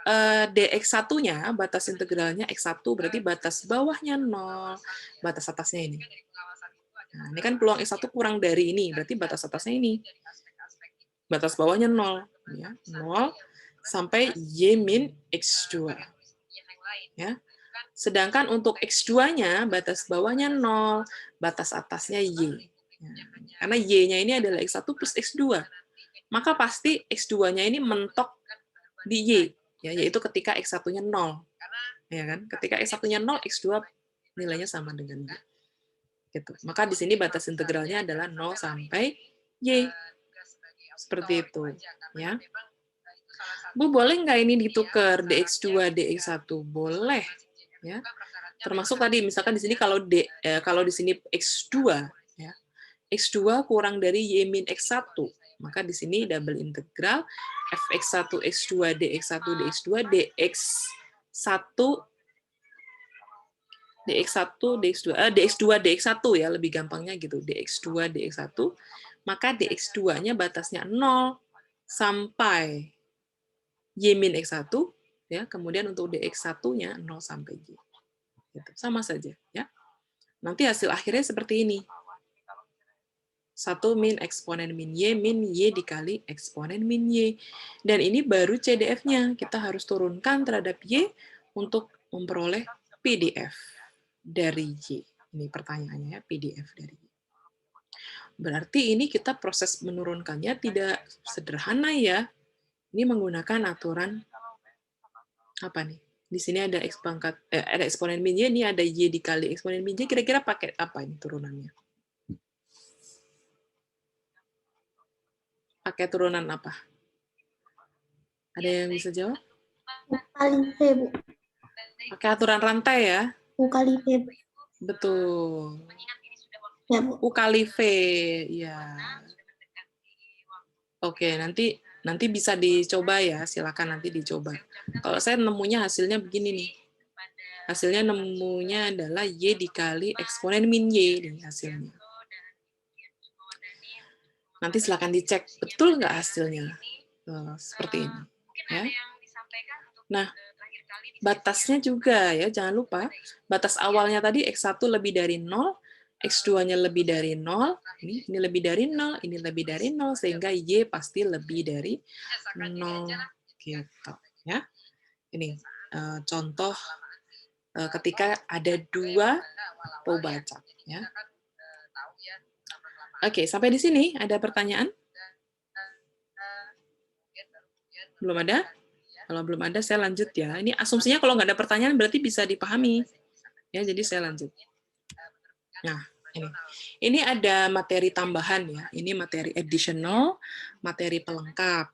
dx1-nya, batas integralnya x1, berarti batas bawahnya 0, batas atasnya ini. Nah, ini kan peluang x1 kurang dari ini, berarti batas atasnya ini. Batas bawahnya 0. Ya, 0 sampai y min x2. Ya. Sedangkan untuk x2-nya, batas bawahnya 0, batas atasnya y. Karena Y-nya ini adalah X1 plus X2. Maka pasti X2-nya ini mentok di Y, ya, yaitu ketika X1-nya 0. Ya kan? Ketika X1-nya 0, X2 nilainya sama dengan Y. Gitu. Maka di sini batas integralnya adalah 0 sampai Y. Seperti itu. Ya. Bu, boleh nggak ini ditukar dx2 dx1? Boleh, ya. Termasuk tadi misalkan di sini kalau kalau di sini x2 ya. X2 kurang dari y min x1, maka di sini double integral fx1 x2 dx1 dx2 dx1 dx2 dx1 ya, lebih gampangnya gitu, dx2 dx1, maka dx2-nya batasnya 0 sampai y min x1 ya, kemudian untuk dx1-nya 0 sampai y. Gitu. Sama saja ya. Nanti hasil akhirnya seperti ini. 1 min eksponen min y dikali eksponen min y. Dan ini baru CDF-nya. Kita harus turunkan terhadap y untuk memperoleh PDF dari y. Ini pertanyaannya ya, PDF dari y. Berarti ini kita proses menurunkannya tidak sederhana ya. Ini menggunakan aturan apa nih? Di sini ada ada eksponen min y, ini ada y dikali eksponen min y. Kira-kira pakai apa ini turunannya? Pakai turunan apa? Ada yang bisa jawab? U kali V, Bu. Pakai aturan rantai ya? U kali V, Bu. Betul. Ya, Bu. U kali V, ya. Oke, nanti bisa dicoba ya, silakan nanti dicoba. Kalau saya nemunya hasilnya begini nih. Hasilnya nemunya adalah y dikali eksponen min y nih hasilnya. Nanti silakan dicek betul nggak hasilnya. Seperti ini. Ya. Nah, batasnya juga ya, jangan lupa. Batas awalnya tadi X1 lebih dari 0, X2-nya lebih dari 0, ini lebih dari 0, ini lebih dari 0, sehingga Y pasti lebih dari 0. Gitu. Ya. Ini contoh ketika ada dua Poubacak. Ya. Oke, sampai di sini ada pertanyaan? Belum ada? Kalau belum ada, saya lanjut ya. Ini asumsinya kalau nggak ada pertanyaan berarti bisa dipahami. Ya, jadi saya lanjut. Nah, ini ada materi tambahan ya. Ini materi additional, materi pelengkap.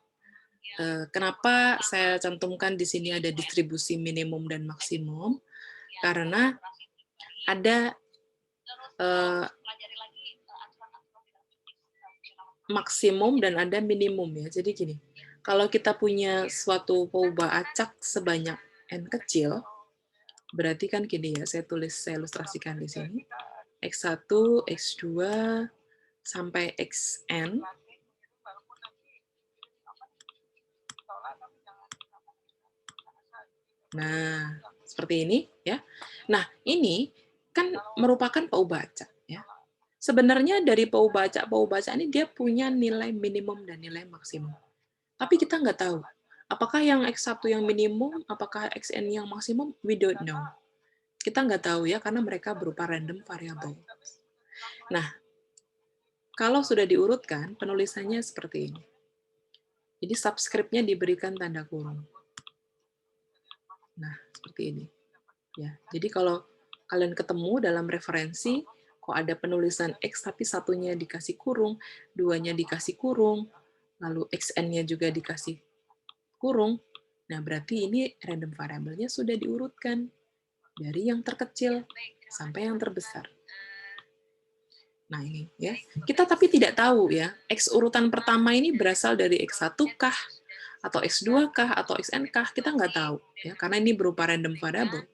Kenapa saya cantumkan di sini ada distribusi minimum dan maksimum? Karena ada maksimum dan ada minimum ya. Jadi gini, kalau kita punya suatu Poubacak sebanyak n kecil, berarti kan gini ya, saya ilustrasikan di sini. X1, X2, sampai Xn. Nah, seperti ini ya. Nah, ini kan merupakan Poubacak ya. Sebenarnya dari Poubacak ini dia punya nilai minimum dan nilai maksimum. Tapi kita nggak tahu. Apakah yang X1 yang minimum, apakah Xn yang maksimum, we don't know. Kita nggak tahu ya, karena mereka berupa random variable. Nah, kalau sudah diurutkan, penulisannya seperti ini. Jadi subscript-nya diberikan tanda kurung. Nah, seperti ini. Ya, jadi kalau kalian ketemu dalam referensi, kok ada penulisan X tapi satunya dikasih kurung, duanya dikasih kurung, lalu Xn-nya juga dikasih kurung, nah berarti ini random variable-nya sudah diurutkan dari yang terkecil sampai yang terbesar. Nah ini ya, kita tapi tidak tahu ya, X urutan pertama ini berasal dari X1 kah, atau X2 kah, atau Xn kah, kita nggak tahu ya, karena ini berupa random variable.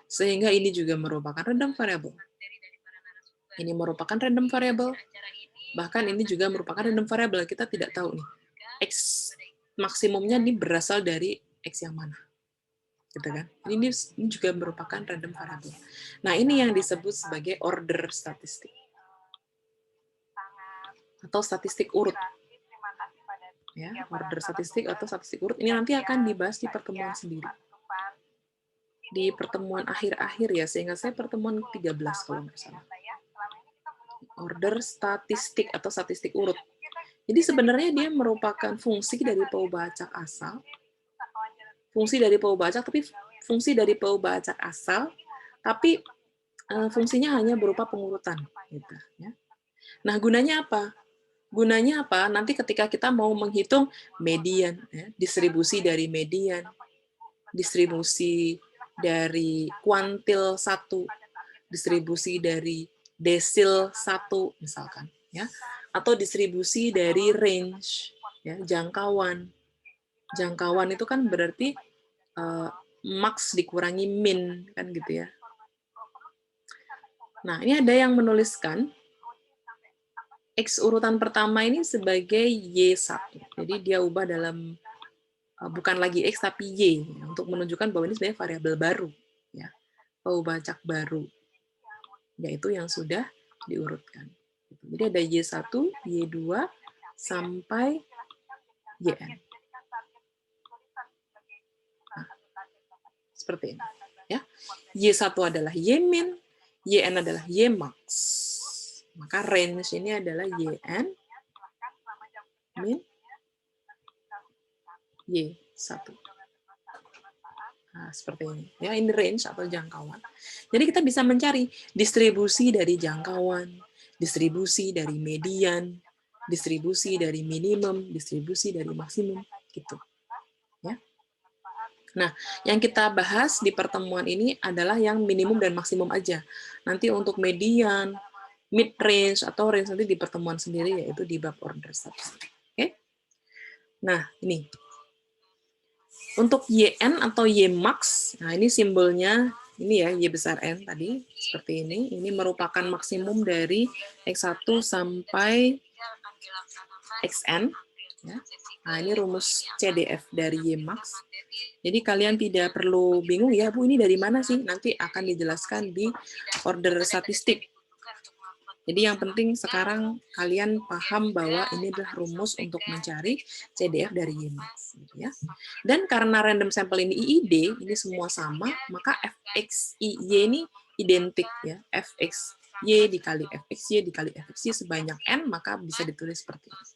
Sehingga ini juga merupakan random variable. Ini merupakan random variable, bahkan ini juga merupakan random variable. Kita tidak tahu nih, X maksimumnya ini berasal dari X yang mana. Gitu kan? Ini juga merupakan random variable. Nah, ini yang disebut sebagai order statistik. Atau statistik urut. Ya, order statistik atau statistik urut. Ini nanti akan dibahas di pertemuan sendiri. Di pertemuan akhir-akhir ya, sehingga saya pertemuan 13 kalau nggak salah. Order statistik atau statistik urut. Jadi sebenarnya dia merupakan fungsi dari Poubacak asal. Fungsi dari Poubacak, tapi fungsi dari Poubacak asal, tapi fungsinya hanya berupa pengurutan. Gitu, ya. Nah, gunanya apa? Gunanya apa? Nanti ketika kita mau menghitung median, ya, distribusi dari median, distribusi dari kuantil 1, distribusi dari desil 1 misalkan, ya, atau distribusi dari range, ya, jangkauan. Jangkauan itu kan berarti max dikurangi min, kan gitu ya. Nah, ini ada yang menuliskan X urutan pertama ini sebagai Y1. Jadi dia ubah dalam bukan lagi X tapi Y, ya, untuk menunjukkan bahwa ini sebenarnya variabel baru, ya, Paubacak baru, yaitu yang sudah diurutkan. Jadi ada Y1, Y2, sampai YN. Nah, seperti ini. Ya. Y1 adalah Y-min, YN adalah Y-max. Maka range ini adalah YN min Y1. Nah, seperti ini. Ya, ini range atau jangkauan. Jadi kita bisa mencari distribusi dari jangkauan, distribusi dari median, distribusi dari minimum, distribusi dari maksimum, gitu. Ya. Nah, yang kita bahas di pertemuan ini adalah yang minimum dan maksimum aja. Nanti untuk median, mid range atau range nanti di pertemuan sendiri, yaitu di bab order statistik. Oke? Nah, ini. Untuk YN atau Y-max, nah ini simbolnya, ini ya, Y besar N tadi, seperti ini. Ini merupakan maksimum dari X1 sampai XN. Ya. Nah, ini rumus CDF dari Y-max. Jadi kalian tidak perlu bingung, ya Bu, ini dari mana sih? Nanti akan dijelaskan di order statistik. Jadi yang penting sekarang kalian paham bahwa ini adalah rumus untuk mencari CDF dari Y-max. Gitu ya. Dan karena random sample ini IID, ini semua sama, maka FXY ini identik, ya. FXY dikali FXY dikali FXY sebanyak N, maka bisa ditulis seperti ini.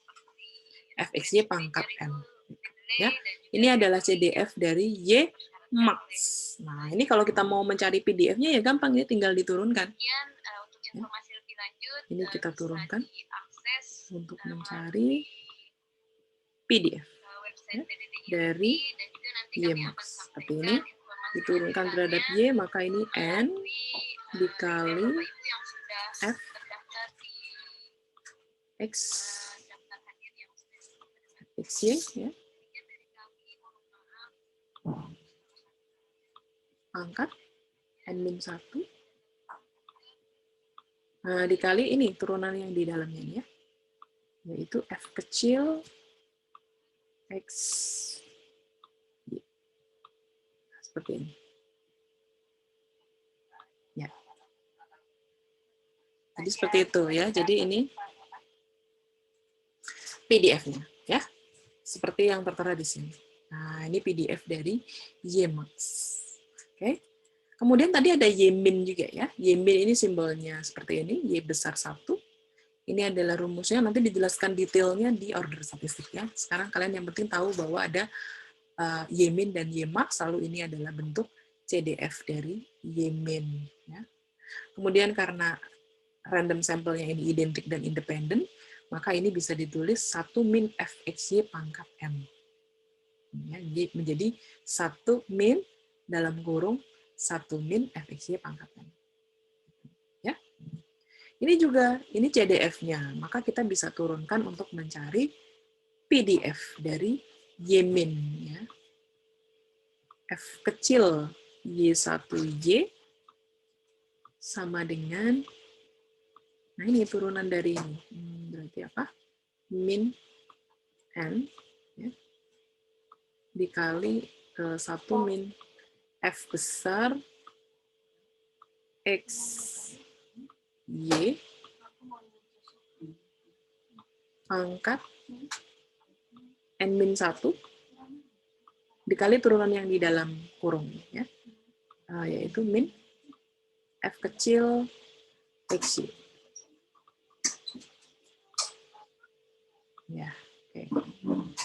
FXY pangkat N. Ya. Ini adalah CDF dari Y-max. Nah, ini kalau kita mau mencari PDF-nya ya gampang, ini tinggal diturunkan. Ya. Ini kita turunkan untuk mencari PDF, ya, dari Y-max. Seperti ini, diturunkan terhadap Y, maka ini N dikali F X XY, ya. Angkat N-1. Nah, dikali ini turunan yang di dalamnya ini, ya, yaitu F kecil X Y. Seperti ini. Ya. Jadi seperti itu, ya. Jadi ini PDF-nya, ya. Seperti yang tertera di sini. Nah, ini PDF dari Y-max. Oke. Kemudian tadi ada Y-min juga, ya. Y-min ini simbolnya seperti ini, Y besar 1. Ini adalah rumusnya, nanti dijelaskan detailnya di order statistik, ya. Sekarang kalian yang penting tahu bahwa ada Y-min dan Y-max, lalu ini adalah bentuk CDF dari Y-min. Ya. Kemudian karena random sampel-nya ini identik dan independen, maka ini bisa ditulis 1 min FXY pangkat M. Ya, menjadi 1 min dalam kurung 1 min FXY pangkat M. Ya. Ini juga, ini CDF-nya, maka kita bisa turunkan untuk mencari PDF dari Y-min. Ya. F kecil Y1Y sama dengan, nah ini turunan dari ini, berarti apa? Min N, ya, dikali 1 min F besar X Y pangkat N-1 dikali turunan yang di dalam kurung, ya, yaitu min F kecil XY. Ya, oke.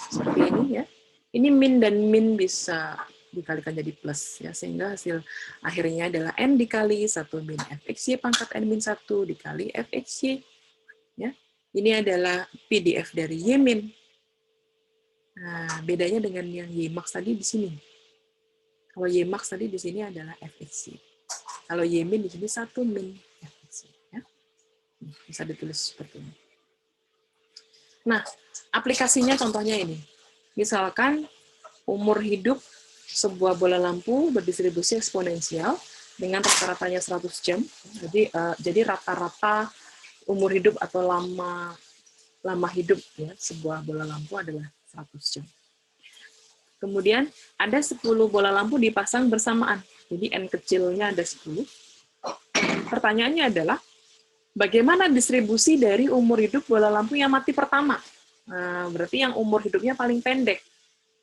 Seperti ini, ya. Ini min dan min bisa dikalikan jadi plus, ya, sehingga hasil akhirnya adalah N dikali 1 min FXY pangkat N-1 dikali FXY, ya. Ini adalah PDF dari Y-min. Nah, bedanya dengan yang Y-max tadi di sini. Kalau Y-max tadi di sini adalah FXY. Kalau Y-min di sini 1 min FXY. Ya. Bisa ditulis seperti ini. Nah, aplikasinya contohnya ini. Misalkan umur hidup sebuah bola lampu berdistribusi eksponensial dengan rata-ratanya 100 jam. Jadi rata-rata umur hidup atau lama hidup ya sebuah bola lampu adalah 100 jam. Kemudian ada 10 bola lampu dipasang bersamaan. Jadi N kecilnya ada 10. Pertanyaannya adalah, bagaimana distribusi dari umur hidup bola lampu yang mati pertama? Nah, berarti yang umur hidupnya paling pendek.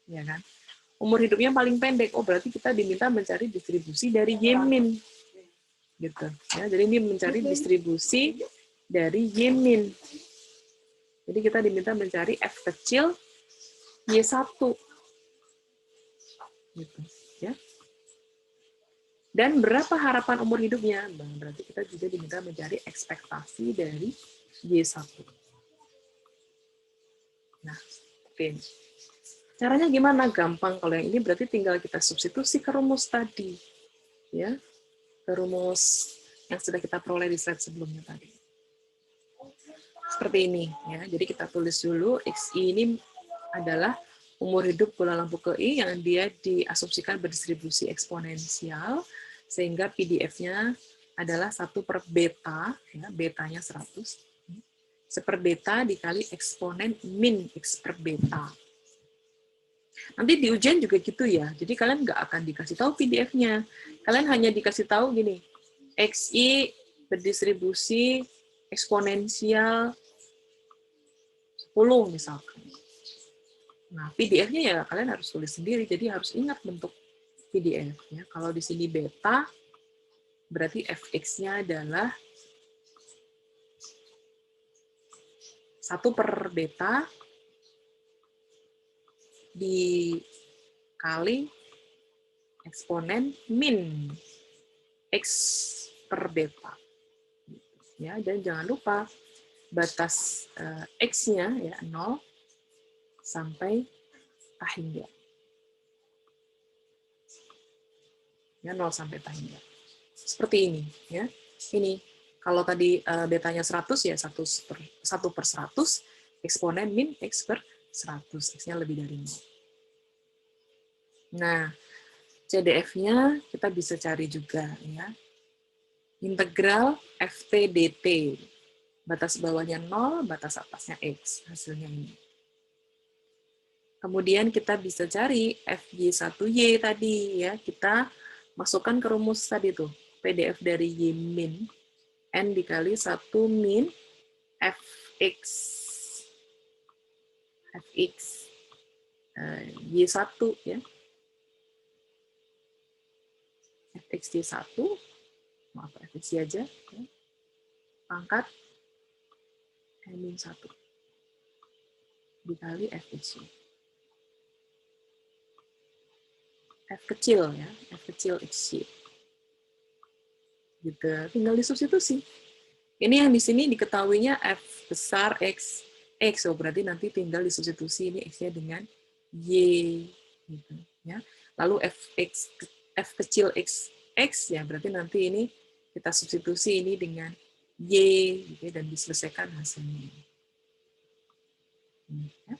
Ya kan? Umur hidupnya paling pendek. Oh, berarti kita diminta mencari distribusi dari Y-min. Gitu. Ya, jadi ini mencari distribusi dari Y-min. Jadi kita diminta mencari F kecil Y1. Gitu, ya. Dan berapa harapan umur hidupnya? Berarti kita juga diminta mencari ekspektasi dari Y1. Nah, oke. Caranya gimana? Gampang. Kalau yang ini berarti tinggal kita substitusi ke rumus tadi. Ya, ke rumus yang sudah kita peroleh di slide sebelumnya tadi. Seperti ini. Ya. Jadi kita tulis dulu, XI ini adalah umur hidup bola lampu KI yang dia diasumsikan berdistribusi eksponensial, sehingga PDF-nya adalah 1 per beta, ya, betanya 100, 1 per beta dikali eksponen min X per beta. Nanti di ujian juga gitu ya, jadi kalian nggak akan dikasih tahu PDF-nya, kalian hanya dikasih tahu gini, XI berdistribusi eksponensial 10 misalkan. Nah, PDF-nya ya kalian harus tulis sendiri, jadi harus ingat bentuk PDF. Ya. Kalau di sini beta, berarti Fx-nya adalah 1 per beta dikali eksponen min X per beta. Ya, dan jangan lupa batas X-nya ya 0 sampai tahingga. Ya, 0 sampai tahingga. Seperti ini. Ya. Ini, kalau tadi betanya 100, ya 1 per 100, eksponen min X per 100. X-nya lebih dari 0. Nah, CDF-nya kita bisa cari juga. Ya. Integral FT dt. Batas bawahnya 0, batas atasnya X. Hasilnya ini. Kemudian kita bisa cari FY1Y tadi ya, kita masukkan ke rumus tadi tuh, PDF dari Y min N dikali 1 min Fx Y1 ya. Fx Y1, maaf Fx Y aja ya. Pangkat N-1 dikali Fx Y. F kecil ya, F kecil XY. Gitu, tinggal disubstitusi. Ini yang di sini diketahuinya F besar X, X, oh berarti nanti tinggal disubstitusi ini X-nya dengan Y. Gitu, ya. Lalu F kecil X, X, ya berarti nanti ini kita substitusi ini dengan Y, gitu, dan diselesaikan hasilnya. Ya.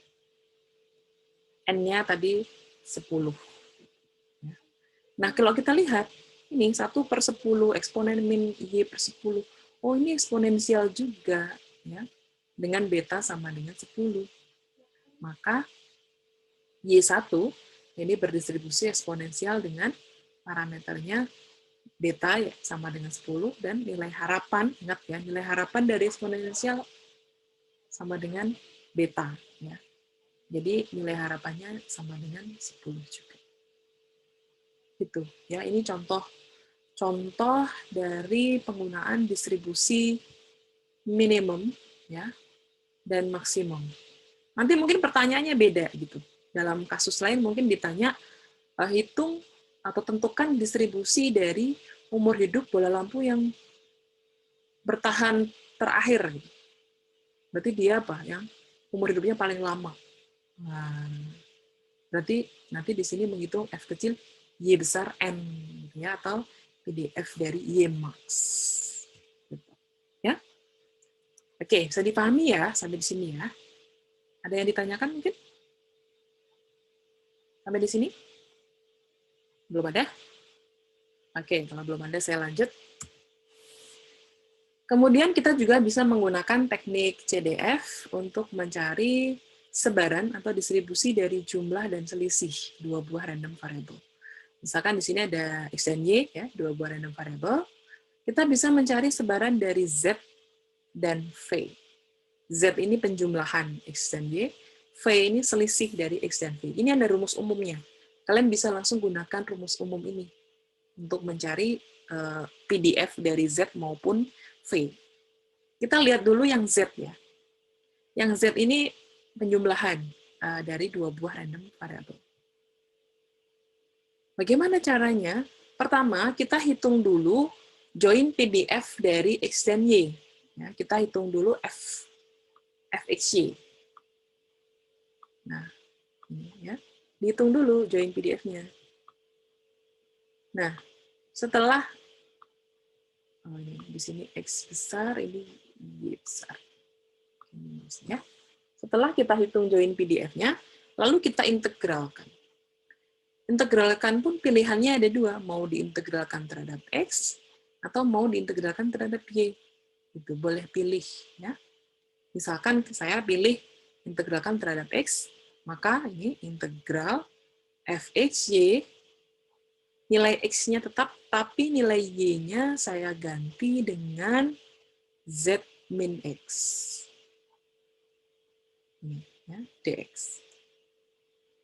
N-nya tadi 10. Nah, kalau kita lihat, ini 1 per 10, eksponen min Y per 10. Oh, ini eksponensial juga. Ya, dengan beta sama dengan 10. Maka, Y1 ini berdistribusi eksponensial dengan parameternya beta ya, sama dengan 10, dan nilai harapan, ingat ya, nilai harapan dari eksponensial sama dengan beta. Ya. Jadi, nilai harapannya sama dengan 10 juga. Gitu ya, ini contoh dari penggunaan distribusi minimum ya dan maksimum. Nanti mungkin pertanyaannya beda gitu. Dalam kasus lain mungkin ditanya hitung atau tentukan distribusi dari umur hidup bola lampu yang bertahan terakhir. Gitu. Berarti dia apa? Yang umur hidupnya paling lama. Nah, berarti nanti di sini menghitung F kecil Y besar N, ya, atau PDF dari Y max. Ya, oke, bisa dipahami ya sampai di sini ya. Ada yang ditanyakan mungkin? Sampai di sini? Belum ada? Oke, kalau belum ada saya lanjut. Kemudian kita juga bisa menggunakan teknik CDF untuk mencari sebaran atau distribusi dari jumlah dan selisih dua buah random variable. Misalkan di sini ada X dan Y, ya, dua buah random variable. Kita bisa mencari sebaran dari Z dan V. Z ini penjumlahan X dan Y, V ini selisih dari X dan V. Ini ada rumus umumnya. Kalian bisa langsung gunakan rumus umum ini untuk mencari PDF dari Z maupun V. Kita lihat dulu yang Z ya. Yang Z ini penjumlahan dari dua buah random variable. Bagaimana caranya? Pertama, kita hitung dulu join PDF dari X dan Y. Ya, kita hitung dulu FXY. Nah, ini ya. Dihitung dulu join PDF-nya. Nah, setelah ini di sini X besar, ini Y besar. Ini ya. Setelah kita hitung join PDF-nya, lalu kita integralkan. Integralkan pun pilihannya ada dua, mau diintegralkan terhadap X atau mau diintegralkan terhadap Y. Itu boleh pilih ya. Misalkan saya pilih integralkan terhadap X, maka ini integral fxy, nilai X-nya tetap, tapi nilai Y-nya saya ganti dengan Z min X. Ini, ya, dx.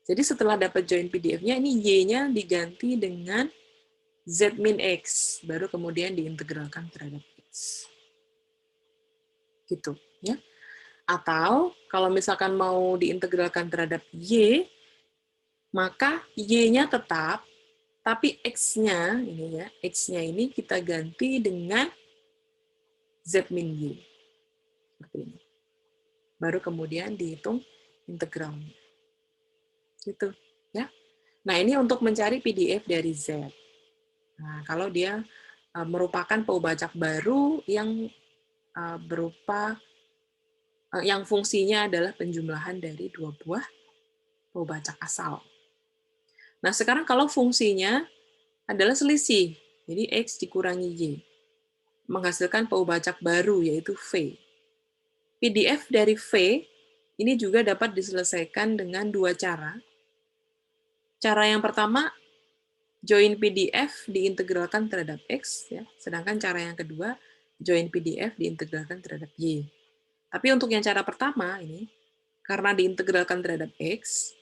Jadi setelah dapat join PDF-nya, ini Y-nya diganti dengan Z min X, baru kemudian diintegralkan terhadap X. Gitu, ya. Atau kalau misalkan mau diintegralkan terhadap Y, maka Y-nya tetap, tapi X-nya ini ya, X-nya ini kita ganti dengan Z min Y. Seperti ini. Baru kemudian dihitung integralnya. Gitu, ya. Nah, ini untuk mencari PDF dari Z. Nah, kalau dia merupakan pembacak baru yang berupa yang fungsinya adalah penjumlahan dari dua buah pembacak asal. Nah, sekarang kalau fungsinya adalah selisih, jadi X dikurangi Y, menghasilkan pembacak baru, yaitu V. PDF dari V ini juga dapat diselesaikan dengan dua cara. Cara yang pertama, join PDF diintegralkan terhadap X, ya. Sedangkan cara yang kedua, join PDF diintegralkan terhadap Y. Tapi untuk yang cara pertama ini, karena diintegralkan terhadap X,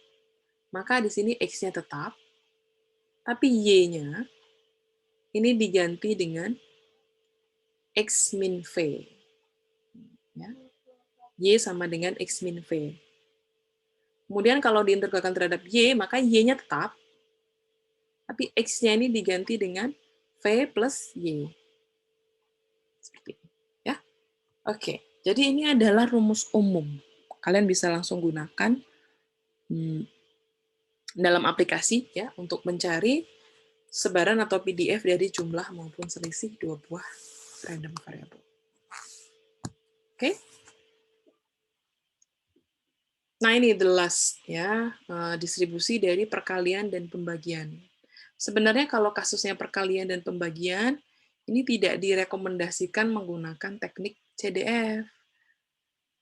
maka di sini X-nya tetap, tapi Y-nya ini diganti dengan X min V. Ya. Y sama dengan X min V. Kemudian kalau diintegralkan terhadap Y, maka Y-nya tetap, tapi X-nya ini diganti dengan V plus Y. Seperti ini. Ya. Oke, jadi ini adalah rumus umum. Kalian bisa langsung gunakan dalam aplikasi ya untuk mencari sebaran atau PDF dari jumlah maupun selisih dua buah random variable. Oke. Nah, ini the last ya, distribusi dari perkalian dan pembagian. Sebenarnya kalau kasusnya perkalian dan pembagian ini tidak direkomendasikan menggunakan teknik CDF.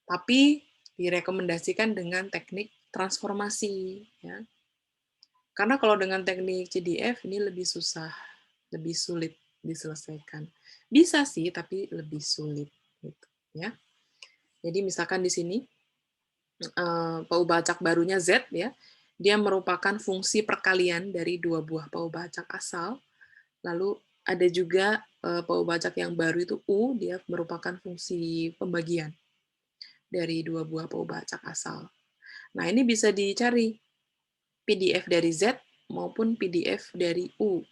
Tapi direkomendasikan dengan teknik transformasi ya. Karena kalau dengan teknik CDF ini lebih susah, lebih sulit diselesaikan. Bisa sih, tapi lebih sulit gitu ya. Jadi misalkan di sini pembacak barunya Z ya, dia merupakan fungsi perkalian dari dua buah pembacak asal. Lalu ada juga pembacak yang baru itu U, dia merupakan fungsi pembagian dari dua buah pembacak asal. Nah, ini bisa dicari PDF dari Z maupun PDF dari U.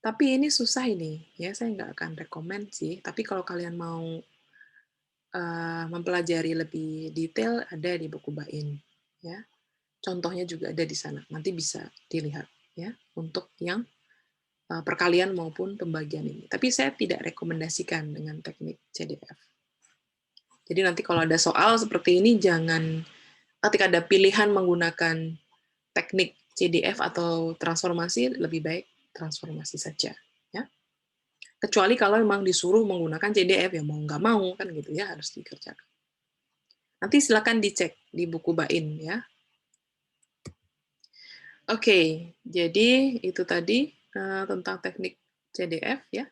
Tapi ini susah ini, ya saya nggak akan rekomend sih. Tapi kalau kalian mau mempelajari lebih detail ada di buku Bain, ya. Contohnya juga ada di sana. Nanti bisa dilihat ya untuk yang perkalian maupun pembagian ini. Tapi saya tidak rekomendasikan dengan teknik CDF. Jadi nanti kalau ada soal seperti ini jangan ketika ada pilihan menggunakan teknik CDF atau transformasi lebih baik transformasi saja ya. Kecuali kalau memang disuruh menggunakan CDF ya mau nggak mau kan gitu ya harus dikerjakan. Nanti silakan dicek di buku Bain ya. Oke, jadi itu tadi tentang teknik CDF ya.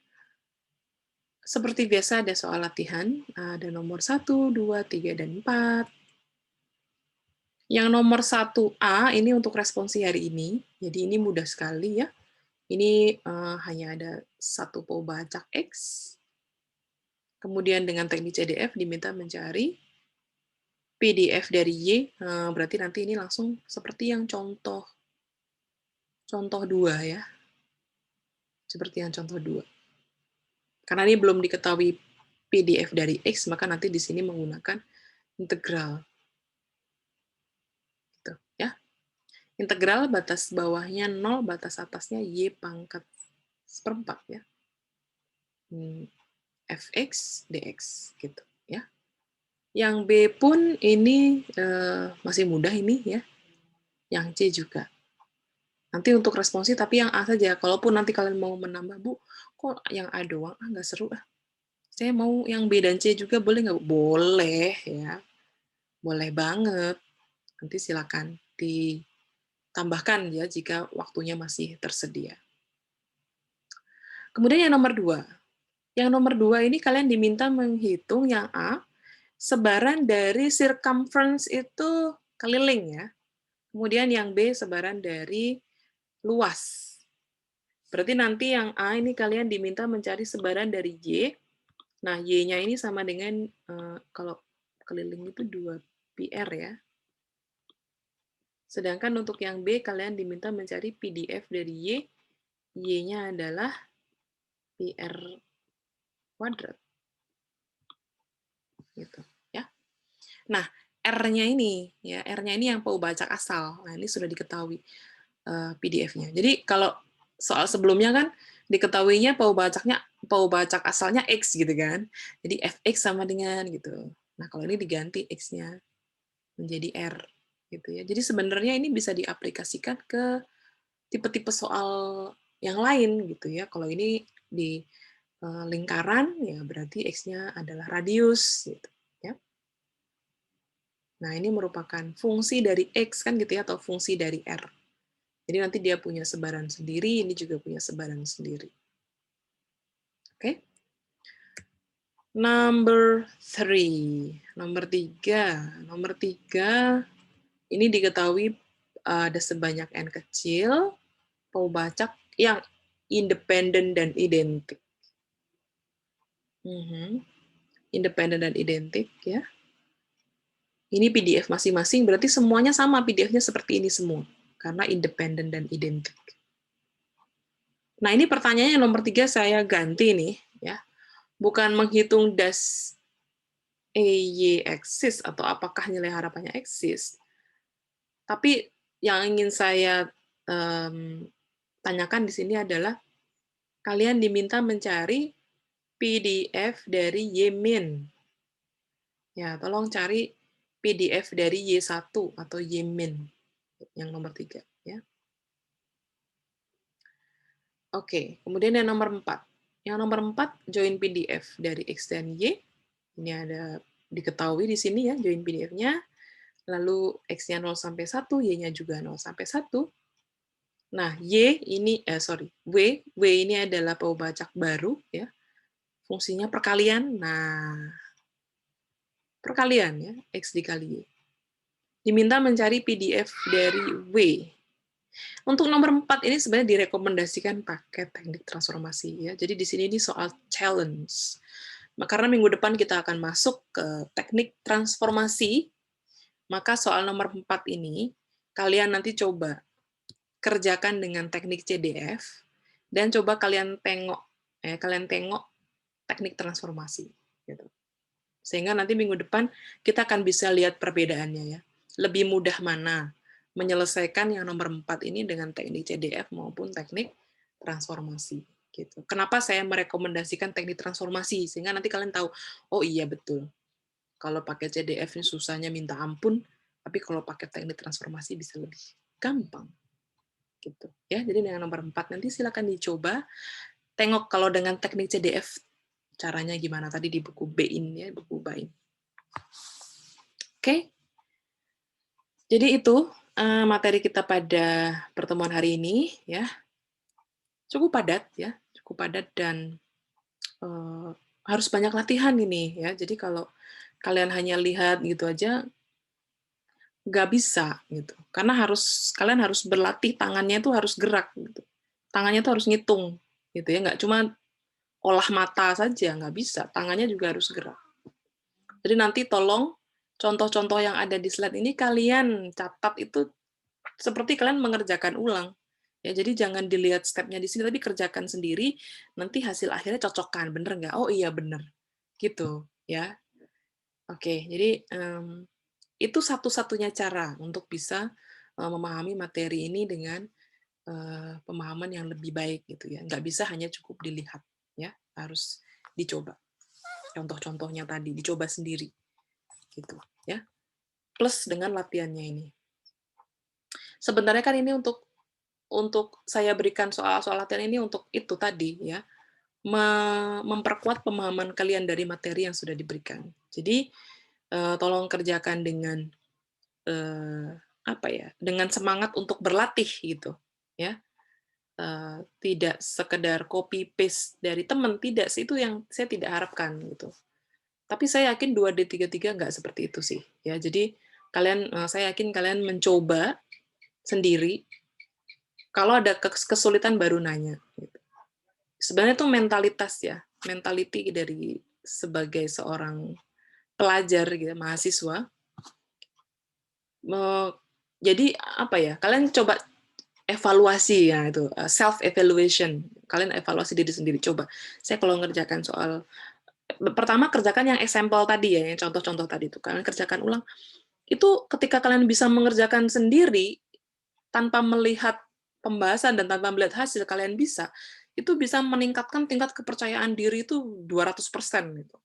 Seperti biasa ada soal latihan, ada nomor 1, 2, 3, dan 4. Yang nomor 1A ini untuk responsi hari ini, jadi ini mudah sekali ya. Ini hanya ada satu Poubacak X. Kemudian dengan teknik CDF diminta mencari PDF dari Y, berarti nanti ini langsung seperti yang contoh 2 ya. Seperti yang contoh 2. Karena ini belum diketahui PDF dari X, maka nanti di sini menggunakan integral. Gitu, ya. Integral batas bawahnya 0, batas atasnya Y pangkat 1/4 ya. Fx dx gitu ya. Yang B pun ini masih mudah ini ya. Yang C juga. Nanti untuk responsi tapi yang A saja. Kalaupun nanti kalian mau menambah, Bu, kok yang A doang? Nggak seru ah. Saya mau yang B dan C juga boleh nggak? Boleh ya. Boleh banget. Nanti silakan ditambahkan ya jika waktunya masih tersedia. Kemudian yang nomor 2. Yang nomor 2 ini kalian diminta menghitung yang A, sebaran dari circumference itu keliling ya. Kemudian yang B sebaran dari luas. Berarti nanti yang A ini kalian diminta mencari sebaran dari Y. Nah, Y-nya ini sama dengan, kalau keliling itu 2πr ya. Sedangkan untuk yang B, kalian diminta mencari PDF dari Y. Y-nya adalah πr kuadrat. Gitu, ya. Nah, R-nya ini, ya R-nya ini yang Poubacak asal. Nah, ini sudah diketahui PDF-nya. Jadi kalau soal sebelumnya kan diketahuinya Poubacak asalnya X gitu kan. Jadi Fx sama dengan gitu. Nah, kalau ini diganti X-nya menjadi R gitu ya. Jadi sebenarnya ini bisa diaplikasikan ke tipe-tipe soal yang lain gitu ya. Kalau ini di lingkaran ya berarti X-nya adalah radius gitu ya. Nah, ini merupakan fungsi dari X kan gitu ya atau fungsi dari R. Jadi nanti dia punya sebaran sendiri, ini juga punya sebaran sendiri. Oke. Number 3. Nomor 3 ini diketahui ada sebanyak N kecil Poubacak yang independen dan identik. Independen dan identik ya. Ini PDF masing-masing, berarti semuanya sama PDF-nya seperti ini semua. Karena independen dan identik. Nah, ini pertanyaannya nomor 3 saya ganti nih. Ya. Bukan menghitung does EY exist atau apakah nilai harapannya exist. Tapi yang ingin saya tanyakan di sini adalah kalian diminta mencari PDF dari Y-min. Ya, tolong cari PDF dari Y1 atau Y-min yang nomor 3 ya. Oke, kemudian yang nomor 4. Yang nomor 4 join PDF dari X dan Y. Ini ada diketahui di sini ya join PDF-nya. Lalu X-nya 0 sampai 1, Y-nya juga 0 sampai 1. Nah, W ini adalah Poubacak baru ya. Fungsinya perkalian. Nah, perkalian ya, X dikali Y. Diminta mencari PDF dari W. Untuk nomor 4 ini sebenarnya direkomendasikan pakai teknik transformasi ya. Jadi di sini ini soal challenge. Karena minggu depan kita akan masuk ke teknik transformasi, maka soal nomor 4 ini kalian nanti coba kerjakan dengan teknik CDF dan coba kalian tengok teknik transformasi gitu. Sehingga nanti minggu depan kita akan bisa lihat perbedaannya ya. Lebih mudah mana menyelesaikan yang nomor 4 ini dengan teknik CDF maupun teknik transformasi gitu. Kenapa saya merekomendasikan teknik transformasi? Sehingga nanti kalian tahu, oh iya betul. Kalau pakai CDF ini susahnya minta ampun, tapi kalau pakai teknik transformasi bisa lebih gampang. Gitu ya. Jadi yang nomor 4 nanti silakan dicoba. Tengok kalau dengan teknik CDF caranya gimana tadi di buku Bain ya, buku Bain. Oke. Jadi itu materi kita pada pertemuan hari ini ya. Cukup padat ya, cukup padat dan harus banyak latihan ini ya. Jadi kalau kalian hanya lihat gitu aja nggak bisa gitu. Karena kalian harus berlatih, tangannya itu harus gerak gitu. Tangannya itu harus ngitung gitu ya, nggak cuma olah mata saja, nggak bisa. Tangannya juga harus gerak. Jadi nanti tolong contoh-contoh yang ada di slide ini kalian catat itu seperti kalian mengerjakan ulang. Ya, jadi jangan dilihat stepnya di sini, tapi kerjakan sendiri. Nanti hasil akhirnya cocokkan, bener nggak? Oh iya bener, gitu ya. Oke, jadi itu satu-satunya cara untuk bisa memahami materi ini dengan pemahaman yang lebih baik gitu ya. Nggak bisa hanya cukup dilihat ya, harus dicoba. Contoh-contohnya tadi dicoba sendiri gitu ya. Plus dengan latihannya ini. Sebenarnya kan ini untuk saya berikan soal-soal latihan ini untuk itu tadi ya, memperkuat pemahaman kalian dari materi yang sudah diberikan. Jadi tolong kerjakan dengan apa ya, dengan semangat untuk berlatih gitu ya. Tidak sekedar copy paste dari teman, tidak sih, itu yang saya tidak harapkan gitu. Tapi saya yakin 2D 33 nggak seperti itu sih ya. Jadi saya yakin kalian mencoba sendiri. Kalau ada kesulitan baru nanya. Gitu. Sebenarnya itu mentalitas ya, mentality dari sebagai seorang pelajar gitu, mahasiswa. Jadi apa ya? Kalian coba evaluasi ya itu, self evaluation. Kalian evaluasi diri sendiri. Coba. Saya kalau ngerjakan soal pertama kerjakan yang example tadi ya, yang contoh-contoh tadi itu. Kalian kerjakan ulang. Itu ketika kalian bisa mengerjakan sendiri tanpa melihat pembahasan dan tanpa melihat hasil, kalian itu bisa meningkatkan tingkat kepercayaan diri itu 200% gitu.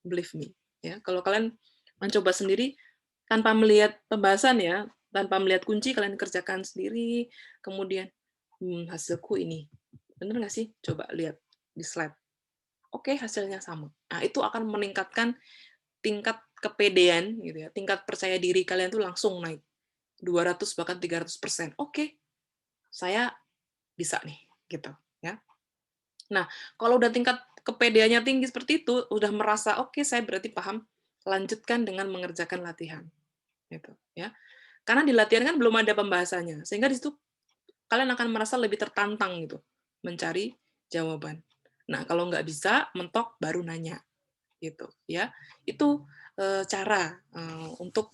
Believe me. Ya, kalau kalian mencoba sendiri tanpa melihat pembahasan ya, tanpa melihat kunci, kalian kerjakan sendiri, kemudian hasilku ini. Benar nggak sih? Coba lihat di slide. Oke, hasilnya sama. Nah, itu akan meningkatkan tingkat kepedean gitu ya, tingkat percaya diri kalian tuh langsung naik 200 bahkan 300%. Oke, saya bisa nih gitu ya. Nah, kalau udah tingkat kepedeannya tinggi seperti itu, udah merasa oke, saya berarti paham, lanjutkan dengan mengerjakan latihan gitu ya. Karena di latihan kan belum ada pembahasannya, sehingga di situ kalian akan merasa lebih tertantang gitu mencari jawaban. Nah, kalau nggak bisa, mentok baru nanya gitu ya. Itu cara untuk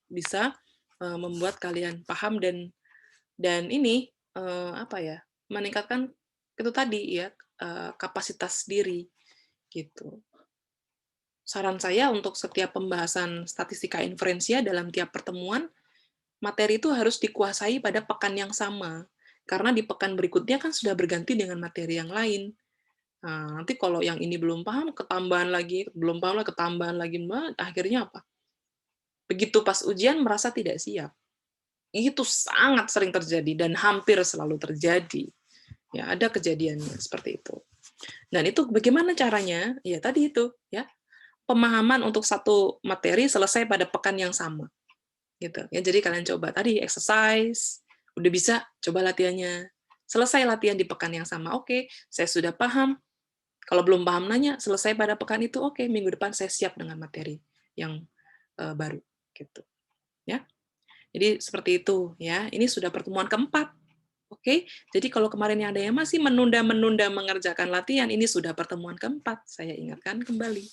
bisa membuat kalian paham dan ini apa ya, meningkatkan itu tadi ya, kapasitas diri gitu. Saran saya untuk setiap pembahasan statistika inferensia dalam tiap pertemuan, materi itu harus dikuasai pada pekan yang sama. Karena di pekan berikutnya kan sudah berganti dengan materi yang lain. Nah, nanti kalau yang ini belum paham, ketambahan lagi, belum paham lagi, ketambahan lagi, akhirnya apa? Begitu pas ujian merasa tidak siap. Itu sangat sering terjadi dan hampir selalu terjadi. Ya, ada kejadiannya seperti itu. Dan itu bagaimana caranya? Ya tadi itu, ya. Pemahaman untuk satu materi selesai pada pekan yang sama. Gitu. Ya, jadi kalian coba tadi exercise, udah bisa, coba latihannya. Selesai latihan di pekan yang sama. Oke, saya sudah paham. Kalau belum paham nanya, selesai pada pekan itu, oke, minggu depan saya siap dengan materi yang baru gitu. Ya. Jadi seperti itu ya. Ini sudah pertemuan keempat. Oke, jadi kalau kemarin yang ada yang masih menunda-menunda mengerjakan latihan, ini sudah pertemuan keempat. Saya ingatkan kembali.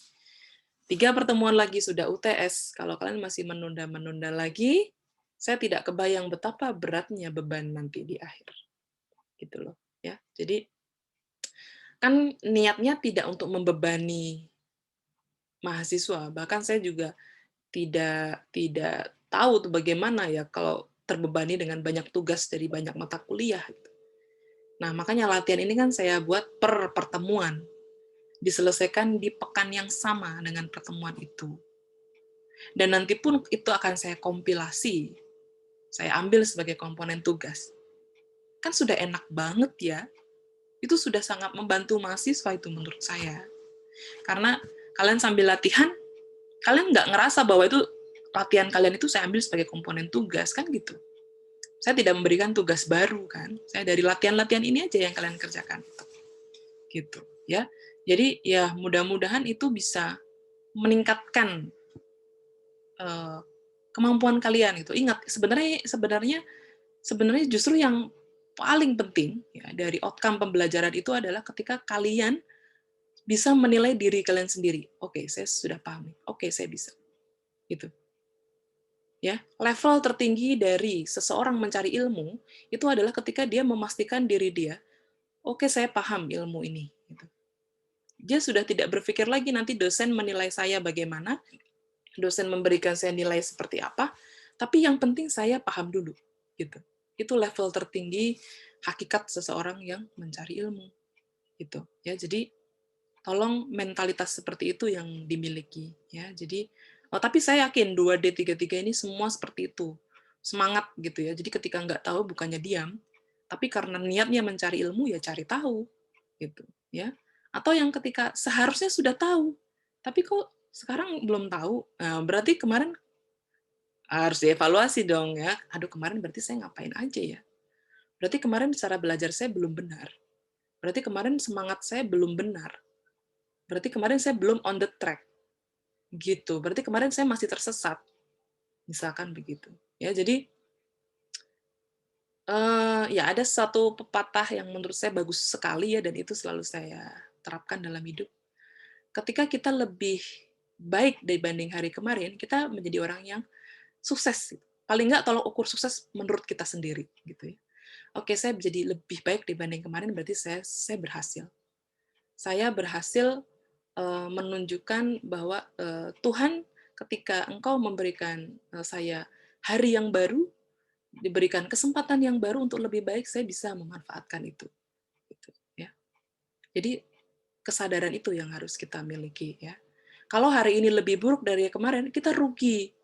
3 pertemuan lagi sudah UTS. Kalau kalian masih menunda-menunda lagi, saya tidak kebayang betapa beratnya beban nanti di akhir. Gitu loh, ya. Jadi kan niatnya tidak untuk membebani mahasiswa. Bahkan saya juga tidak tahu tuh bagaimana ya kalau terbebani dengan banyak tugas dari banyak mata kuliah. Gitu. Nah, makanya latihan ini kan saya buat per pertemuan. Diselesaikan di pekan yang sama dengan pertemuan itu. Dan nanti pun itu akan saya kompilasi. Saya ambil sebagai komponen tugas. Kan sudah enak banget ya. Itu sudah sangat membantu mahasiswa itu menurut saya. Karena kalian sambil latihan, kalian nggak ngerasa bahwa itu latihan kalian itu saya ambil sebagai komponen tugas, kan gitu. Saya tidak memberikan tugas baru, kan. Saya dari latihan-latihan ini aja yang kalian kerjakan. Gitu, ya. Jadi, ya mudah-mudahan itu bisa meningkatkan kemampuan kalian itu. Ingat, sebenarnya justru yang paling penting ya, dari outcome pembelajaran itu adalah ketika kalian bisa menilai diri kalian sendiri. Oke, saya sudah paham. Oke, saya bisa. Gitu. Ya, level tertinggi dari seseorang mencari ilmu itu adalah ketika dia memastikan diri dia, oke, saya paham ilmu ini. Gitu. Dia sudah tidak berpikir lagi nanti dosen menilai saya bagaimana, dosen memberikan saya nilai seperti apa, tapi yang penting saya paham dulu. Gitu. Itu level tertinggi hakikat seseorang yang mencari ilmu. Gitu. Ya, jadi tolong mentalitas seperti itu yang dimiliki. Ya, jadi tapi saya yakin 2D 3-3 ini semua seperti itu. Semangat gitu ya. Jadi ketika nggak tahu bukannya diam, tapi karena niatnya mencari ilmu ya cari tahu gitu ya. Atau yang ketika seharusnya sudah tahu, tapi kok sekarang belum tahu. Nah, berarti kemarin harus dievaluasi dong ya. Aduh, kemarin berarti saya ngapain aja ya? Berarti kemarin cara belajar saya belum benar. Berarti kemarin semangat saya belum benar. Berarti kemarin saya belum on the track. Gitu. Berarti kemarin saya masih tersesat. Misalkan begitu. Ya, jadi ya ada satu pepatah yang menurut saya bagus sekali ya, dan itu selalu saya terapkan dalam hidup. Ketika kita lebih baik dibanding hari kemarin, kita menjadi orang yang sukses. Paling nggak tolok ukur sukses menurut kita sendiri. Gitu ya. Oke, saya jadi lebih baik dibanding kemarin, berarti saya berhasil. Saya berhasil menunjukkan bahwa Tuhan ketika Engkau memberikan saya hari yang baru, diberikan kesempatan yang baru untuk lebih baik, saya bisa memanfaatkan itu. Gitu, ya. Jadi kesadaran itu yang harus kita miliki. Ya. Kalau hari ini lebih buruk dari kemarin, kita rugi.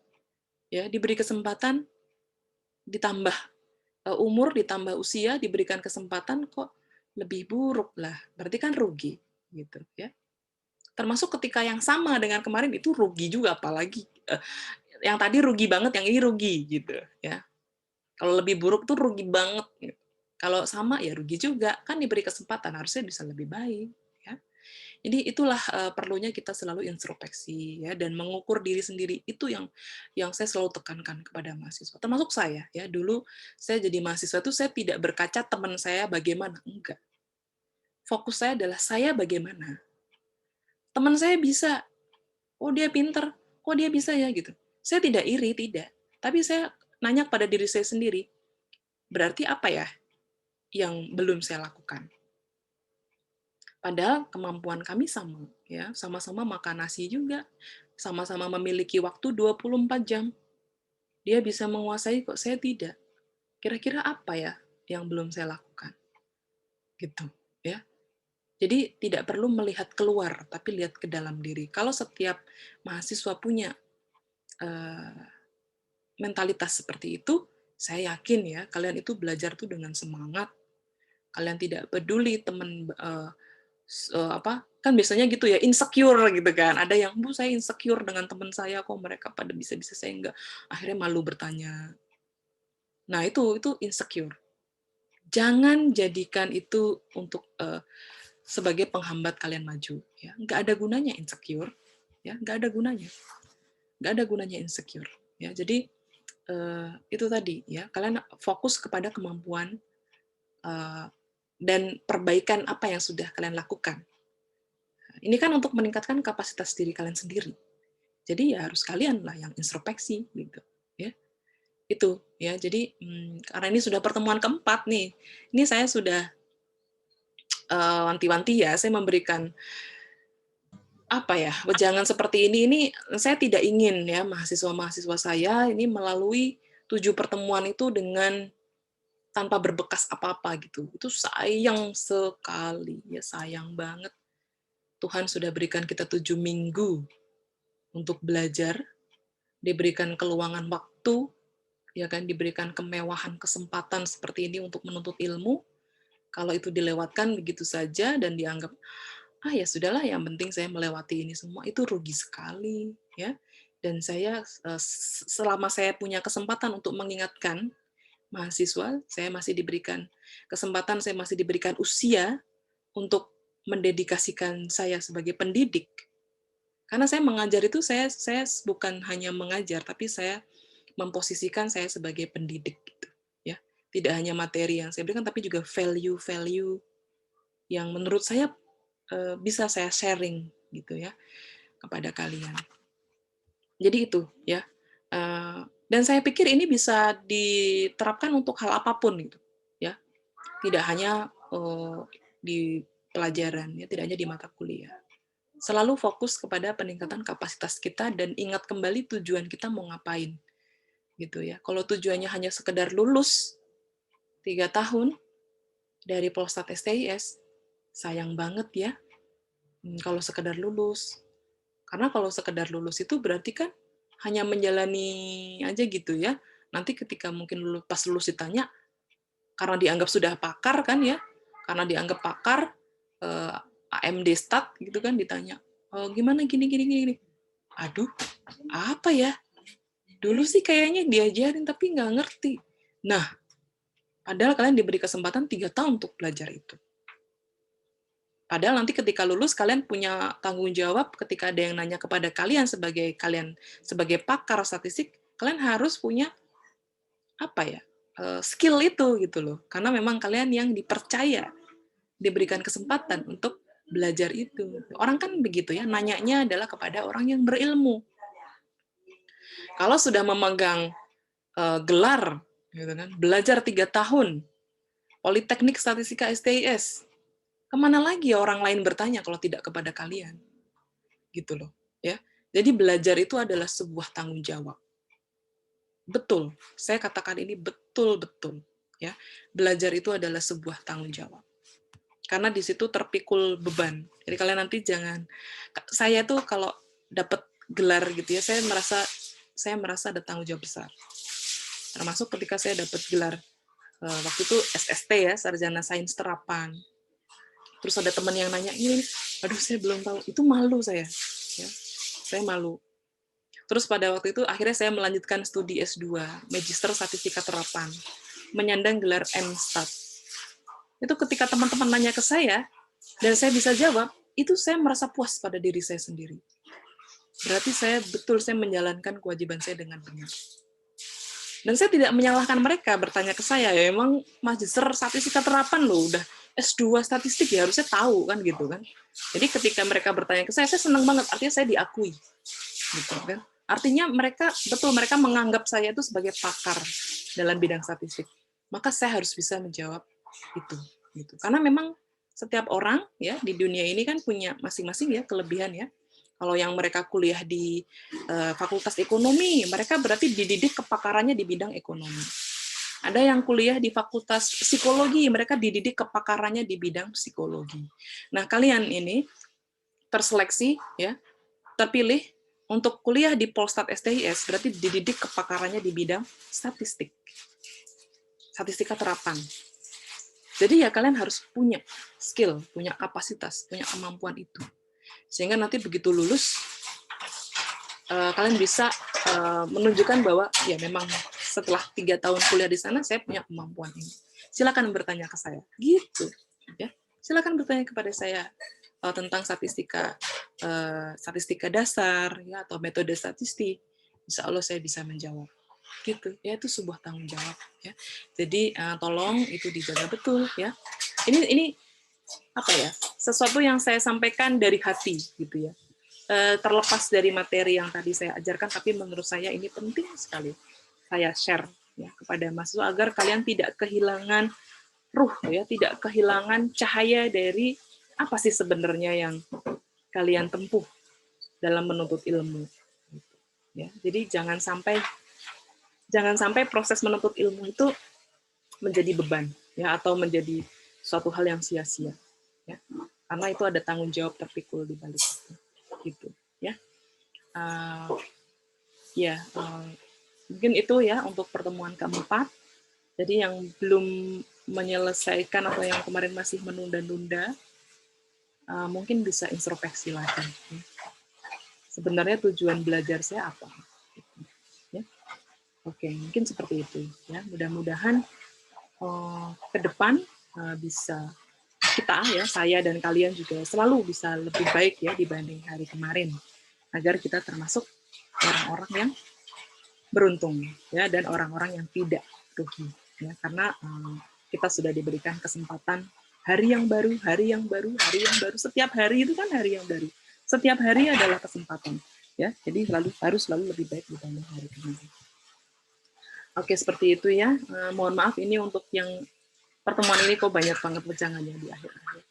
Ya, diberi kesempatan, ditambah umur, ditambah usia, diberikan kesempatan kok lebih buruk lah. Berarti kan rugi. Gitu, ya. Termasuk ketika yang sama dengan kemarin itu rugi juga, apalagi yang tadi rugi banget, yang ini rugi gitu ya. Kalau lebih buruk tuh rugi banget. Gitu. Kalau sama ya rugi juga, kan diberi kesempatan harusnya bisa lebih baik. Ya. Jadi itulah perlunya kita selalu introspeksi ya, dan mengukur diri sendiri, itu yang saya selalu tekankan kepada mahasiswa. Termasuk saya ya, dulu saya jadi mahasiswa itu saya tidak berkaca teman saya bagaimana, enggak. Fokus saya adalah saya bagaimana. Teman saya bisa, oh dia pinter, kok dia bisa ya gitu. Saya tidak iri, tidak. Tapi saya nanya pada diri saya sendiri, berarti apa ya yang belum saya lakukan? Padahal kemampuan kami sama, ya, sama-sama makan nasi juga, sama-sama memiliki waktu 24 jam. Dia bisa menguasai kok saya tidak. Kira-kira apa ya yang belum saya lakukan? Gitu, ya. Jadi tidak perlu melihat keluar, tapi lihat ke dalam diri. Kalau setiap mahasiswa punya mentalitas seperti itu, saya yakin ya, kalian itu belajar tuh dengan semangat. Kalian tidak peduli teman kan biasanya gitu ya, insecure gitu kan. Ada yang, Bu, saya insecure dengan teman saya, kok mereka pada bisa-bisa saya enggak. Akhirnya malu bertanya. Nah, itu insecure. Jangan jadikan itu untuk sebagai penghambat kalian maju. Ya, nggak ada gunanya insecure. Ya, nggak ada gunanya. Nggak ada gunanya insecure. Ya, jadi itu tadi ya, kalian fokus kepada kemampuan dan perbaikan apa yang sudah kalian lakukan. Ini kan untuk meningkatkan kapasitas diri kalian sendiri. Jadi ya harus kalian lah yang introspeksi gitu ya. Itu ya. Jadi karena ini sudah pertemuan keempat nih. Ini saya sudah wanti-wanti ya, saya memberikan apa ya, wejangan seperti ini saya tidak ingin ya mahasiswa-mahasiswa saya ini melalui 7 pertemuan itu dengan tanpa berbekas apa-apa gitu. Itu sayang sekali, ya sayang banget. Tuhan sudah berikan kita 7 minggu untuk belajar, diberikan keluangan waktu, ya kan, diberikan kemewahan kesempatan seperti ini untuk menuntut ilmu. Kalau itu dilewatkan begitu saja dan dianggap ya sudahlah, yang penting saya melewati ini semua, itu rugi sekali ya. Dan saya selama saya punya kesempatan untuk mengingatkan mahasiswa, saya masih diberikan kesempatan, saya masih diberikan usia untuk mendedikasikan saya sebagai pendidik. Karena saya mengajar itu saya bukan hanya mengajar, tapi saya memposisikan saya sebagai pendidik gitu, ya. Tidak hanya materi yang saya berikan, tapi juga value-value yang menurut saya bisa saya sharing gitu ya kepada kalian. Jadi itu ya. Dan saya pikir ini bisa diterapkan untuk hal apapun gitu ya. Tidak hanya di pelajaran ya, tidak hanya di mata kuliah. Selalu fokus kepada peningkatan kapasitas kita dan ingat kembali tujuan kita mau ngapain gitu ya. Kalau tujuannya hanya sekedar lulus 3 tahun dari Polstat STIS, sayang banget ya kalau sekedar lulus. Karena kalau sekedar lulus itu berarti kan hanya menjalani aja gitu ya. Nanti ketika mungkin pas lulus ditanya, karena dianggap sudah pakar kan ya, karena dianggap pakar, AMD Stat gitu kan ditanya, gimana gini. Aduh, apa ya? Dulu sih kayaknya diajarin tapi nggak ngerti. Nah, padahal kalian diberi kesempatan 3 tahun untuk belajar itu. Padahal nanti ketika lulus kalian punya tanggung jawab ketika ada yang nanya kepada kalian sebagai pakar statistik, kalian harus punya skill itu gitu loh. Karena memang kalian yang dipercaya, diberikan kesempatan untuk belajar itu. Orang kan begitu ya, nanyanya adalah kepada orang yang berilmu. Kalau sudah memegang gelar gitu kan, belajar 3 tahun, Politeknik Statistika STIS, kemana lagi orang lain bertanya kalau tidak kepada kalian? Gitu loh, ya. Jadi belajar itu adalah sebuah tanggung jawab. Betul, saya katakan ini betul-betul, ya. Belajar itu adalah sebuah tanggung jawab. Karena di situ terpikul beban. Jadi kalian nanti jangan, saya tuh kalau dapat gelar gitu ya, saya merasa ada tanggung jawab besar. Termasuk ketika saya dapat gelar waktu itu SST ya, Sarjana Sains Terapan. Terus ada teman yang nanya, ini, aduh saya belum tahu, itu malu saya. Ya, saya malu. Terus pada waktu itu akhirnya saya melanjutkan studi S2, Magister Statistika Terapan, menyandang gelar MStat. Itu ketika teman-teman nanya ke saya, dan saya bisa jawab, itu saya merasa puas pada diri saya sendiri. Berarti saya menjalankan kewajiban saya dengan benar. Dan saya tidak menyalahkan mereka bertanya ke saya, ya emang Magister Statistika Terapan loh, udah S2 statistik ya harusnya tahu kan gitu kan. Jadi ketika mereka bertanya ke saya senang banget, artinya saya diakui. Gitu kan. Artinya mereka menganggap saya itu sebagai pakar dalam bidang statistik. Maka saya harus bisa menjawab itu gitu. Karena memang setiap orang ya di dunia ini kan punya masing-masing ya kelebihan ya. Kalau yang mereka kuliah di Fakultas Ekonomi, mereka berarti dididik kepakarannya di bidang ekonomi. Ada yang kuliah di Fakultas Psikologi, mereka dididik kepakarannya di bidang psikologi. Nah, kalian ini terseleksi ya, terpilih untuk kuliah di Polstat STIS, berarti dididik kepakarannya di bidang statistik. Statistika terapan. Jadi ya kalian harus punya skill, punya kapasitas, punya kemampuan itu. Sehingga nanti begitu lulus, kalian bisa menunjukkan bahwa ya memang setelah 3 tahun kuliah di sana, saya punya kemampuan ini. Silakan bertanya ke saya. Gitu. Ya. Silakan bertanya kepada saya tentang statistika dasar ya atau metode statistik. Insya Allah saya bisa menjawab. Gitu. Ya itu sebuah tanggung jawab. Ya. Jadi tolong itu dijaga betul. Ya. Ini apa ya? Sesuatu yang saya sampaikan dari hati gitu ya. Terlepas dari materi yang tadi saya ajarkan, tapi menurut saya ini penting sekali saya share ya kepada mahasiswa agar kalian tidak kehilangan ruh ya, tidak kehilangan cahaya dari apa sih sebenarnya yang kalian tempuh dalam menuntut ilmu. Ya, jadi jangan sampai proses menuntut ilmu itu menjadi beban, ya, atau menjadi suatu hal yang sia-sia, ya, karena itu ada tanggung jawab terpikul di balik itu, gitu, ya. Mungkin itu ya untuk pertemuan keempat. Jadi yang belum menyelesaikan atau yang kemarin masih menunda-nunda, mungkin bisa introspeksi lagi. Ya. Sebenarnya tujuan belajar saya apa? Ya. Oke, mungkin seperti itu. Ya, mudah-mudahan ke depan bisa kita, ya, saya dan kalian juga selalu bisa lebih baik ya dibanding hari kemarin, agar kita termasuk orang-orang yang beruntung, ya, dan orang-orang yang tidak rugi, ya, karena kita sudah diberikan kesempatan hari yang baru, hari yang baru, hari yang baru. Setiap hari itu kan hari yang baru. Setiap hari adalah kesempatan, ya. Jadi harus selalu lebih baik dibanding hari kemarin. Oke, seperti itu ya. Mohon maaf ini untuk yang pertemuan ini kok banyak banget wejangannya di akhir-akhir.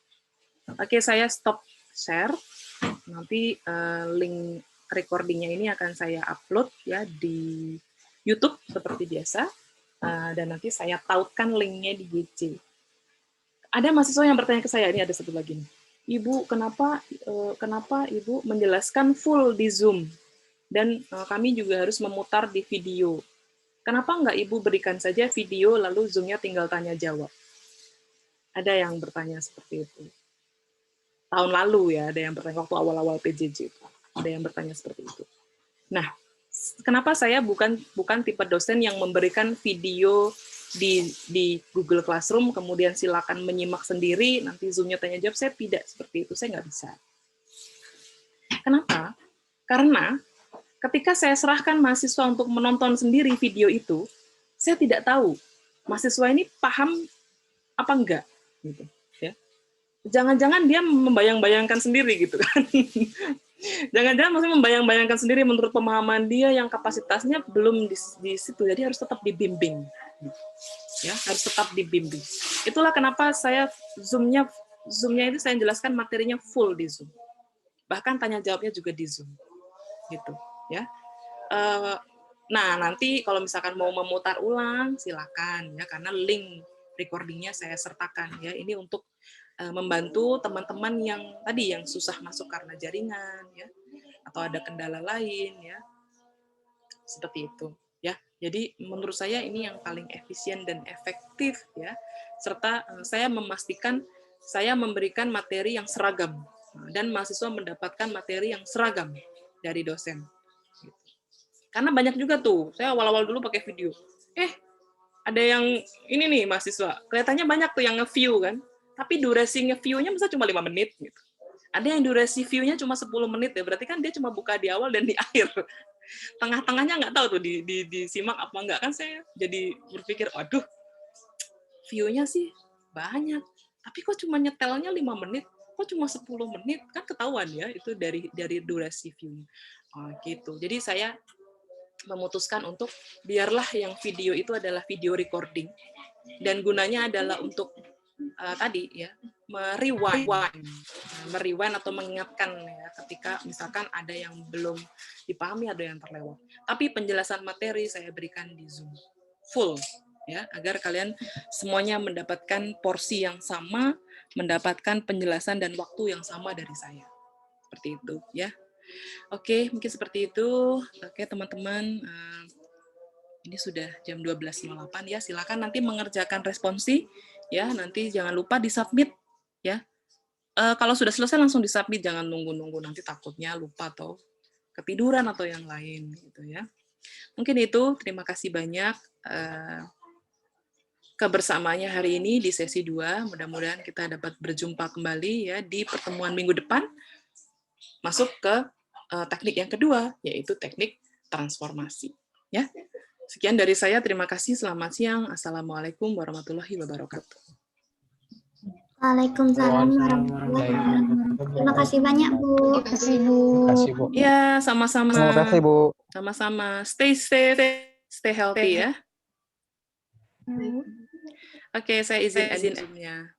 Oke, saya stop share. Nanti link recordingnya ini akan saya upload ya di YouTube seperti biasa, dan nanti saya tautkan linknya di GC. Ada mahasiswa yang bertanya ke saya, ini ada satu lagi nih. Ibu, kenapa Ibu menjelaskan full di Zoom dan kami juga harus memutar di video? Kenapa nggak Ibu berikan saja video lalu Zoom-nya tinggal tanya jawab? Ada yang bertanya seperti itu. Tahun lalu ya, ada yang bertanya waktu awal-awal PJJ itu. Ada yang bertanya seperti itu. Nah, kenapa saya bukan tipe dosen yang memberikan video di Google Classroom, kemudian silakan menyimak sendiri, nanti Zoom-nya tanya jawab? Saya tidak seperti itu, saya nggak bisa. Kenapa? Karena ketika saya serahkan mahasiswa untuk menonton sendiri video itu, saya tidak tahu mahasiswa ini paham apa enggak, gitu. Ya. Jangan-jangan dia membayang-bayangkan sendiri gitu kan. Jangan-jangan maksudnya membayang-bayangkan sendiri menurut pemahaman dia yang kapasitasnya belum di situ, jadi harus tetap dibimbing. Ya, harus tetap dibimbing. Itulah kenapa saya Zoom-nya itu saya jelaskan materinya full di Zoom. Bahkan tanya jawabnya juga di Zoom. Gitu, ya. Nah, nanti kalau misalkan mau memutar ulang silakan ya, karena link recordingnya saya sertakan ya. Ini untuk membantu teman-teman yang tadi yang susah masuk karena jaringan ya, atau ada kendala lain ya, seperti itu ya. Jadi menurut saya ini yang paling efisien dan efektif ya, serta saya memastikan saya memberikan materi yang seragam dan mahasiswa mendapatkan materi yang seragam dari dosen. Karena banyak juga tuh, saya awal-awal dulu pakai video, ada yang ini nih mahasiswa kelihatannya banyak tuh yang nge-view kan, tapi durasi nge-view-nya misalnya cuma 5 menit gitu. Ada yang durasi view-nya cuma 10 menit ya, berarti kan dia cuma buka di awal dan di akhir. Tengah-tengahnya nggak tahu tuh disimak apa enggak, kan saya jadi berpikir, waduh, view-nya sih banyak, tapi kok cuma nyetelnya 5 menit, kok cuma 10 menit, kan ketahuan ya itu dari durasi view-nya. Gitu. Jadi saya memutuskan untuk biarlah yang video itu adalah video recording, dan gunanya adalah untuk tadi ya, merewind atau mengingatkan ya, ketika misalkan ada yang belum dipahami, ada yang terlewat. Tapi penjelasan materi saya berikan di Zoom full ya, agar kalian semuanya mendapatkan porsi yang sama, mendapatkan penjelasan dan waktu yang sama dari saya. Seperti itu ya. Oke, mungkin seperti itu. Oke, teman-teman. Ini sudah jam 12.08 ya. Silakan nanti mengerjakan responsi ya. Nanti jangan lupa disubmit ya. Kalau sudah selesai langsung disubmit, jangan nunggu-nunggu nanti takutnya lupa atau ketiduran atau yang lain gitu ya. Mungkin itu. Terima kasih banyak kebersamaannya hari ini di sesi 2. Mudah-mudahan kita dapat berjumpa kembali ya di pertemuan minggu depan. Masuk ke teknik yang kedua, yaitu teknik transformasi ya. Sekian dari saya, terima kasih, selamat siang. Assalamualaikum warahmatullahi wabarakatuh. Waalaikumsalam warahmatullahi wabarakatuh. Terima kasih banyak, Bu. Terima kasih, Bu. Terima kasih, Bu. Ya, sama-sama. Terima kasih, Bu. Sama-sama. Stay safe, stay healthy ya. Oke, saya izin Zoom-nya.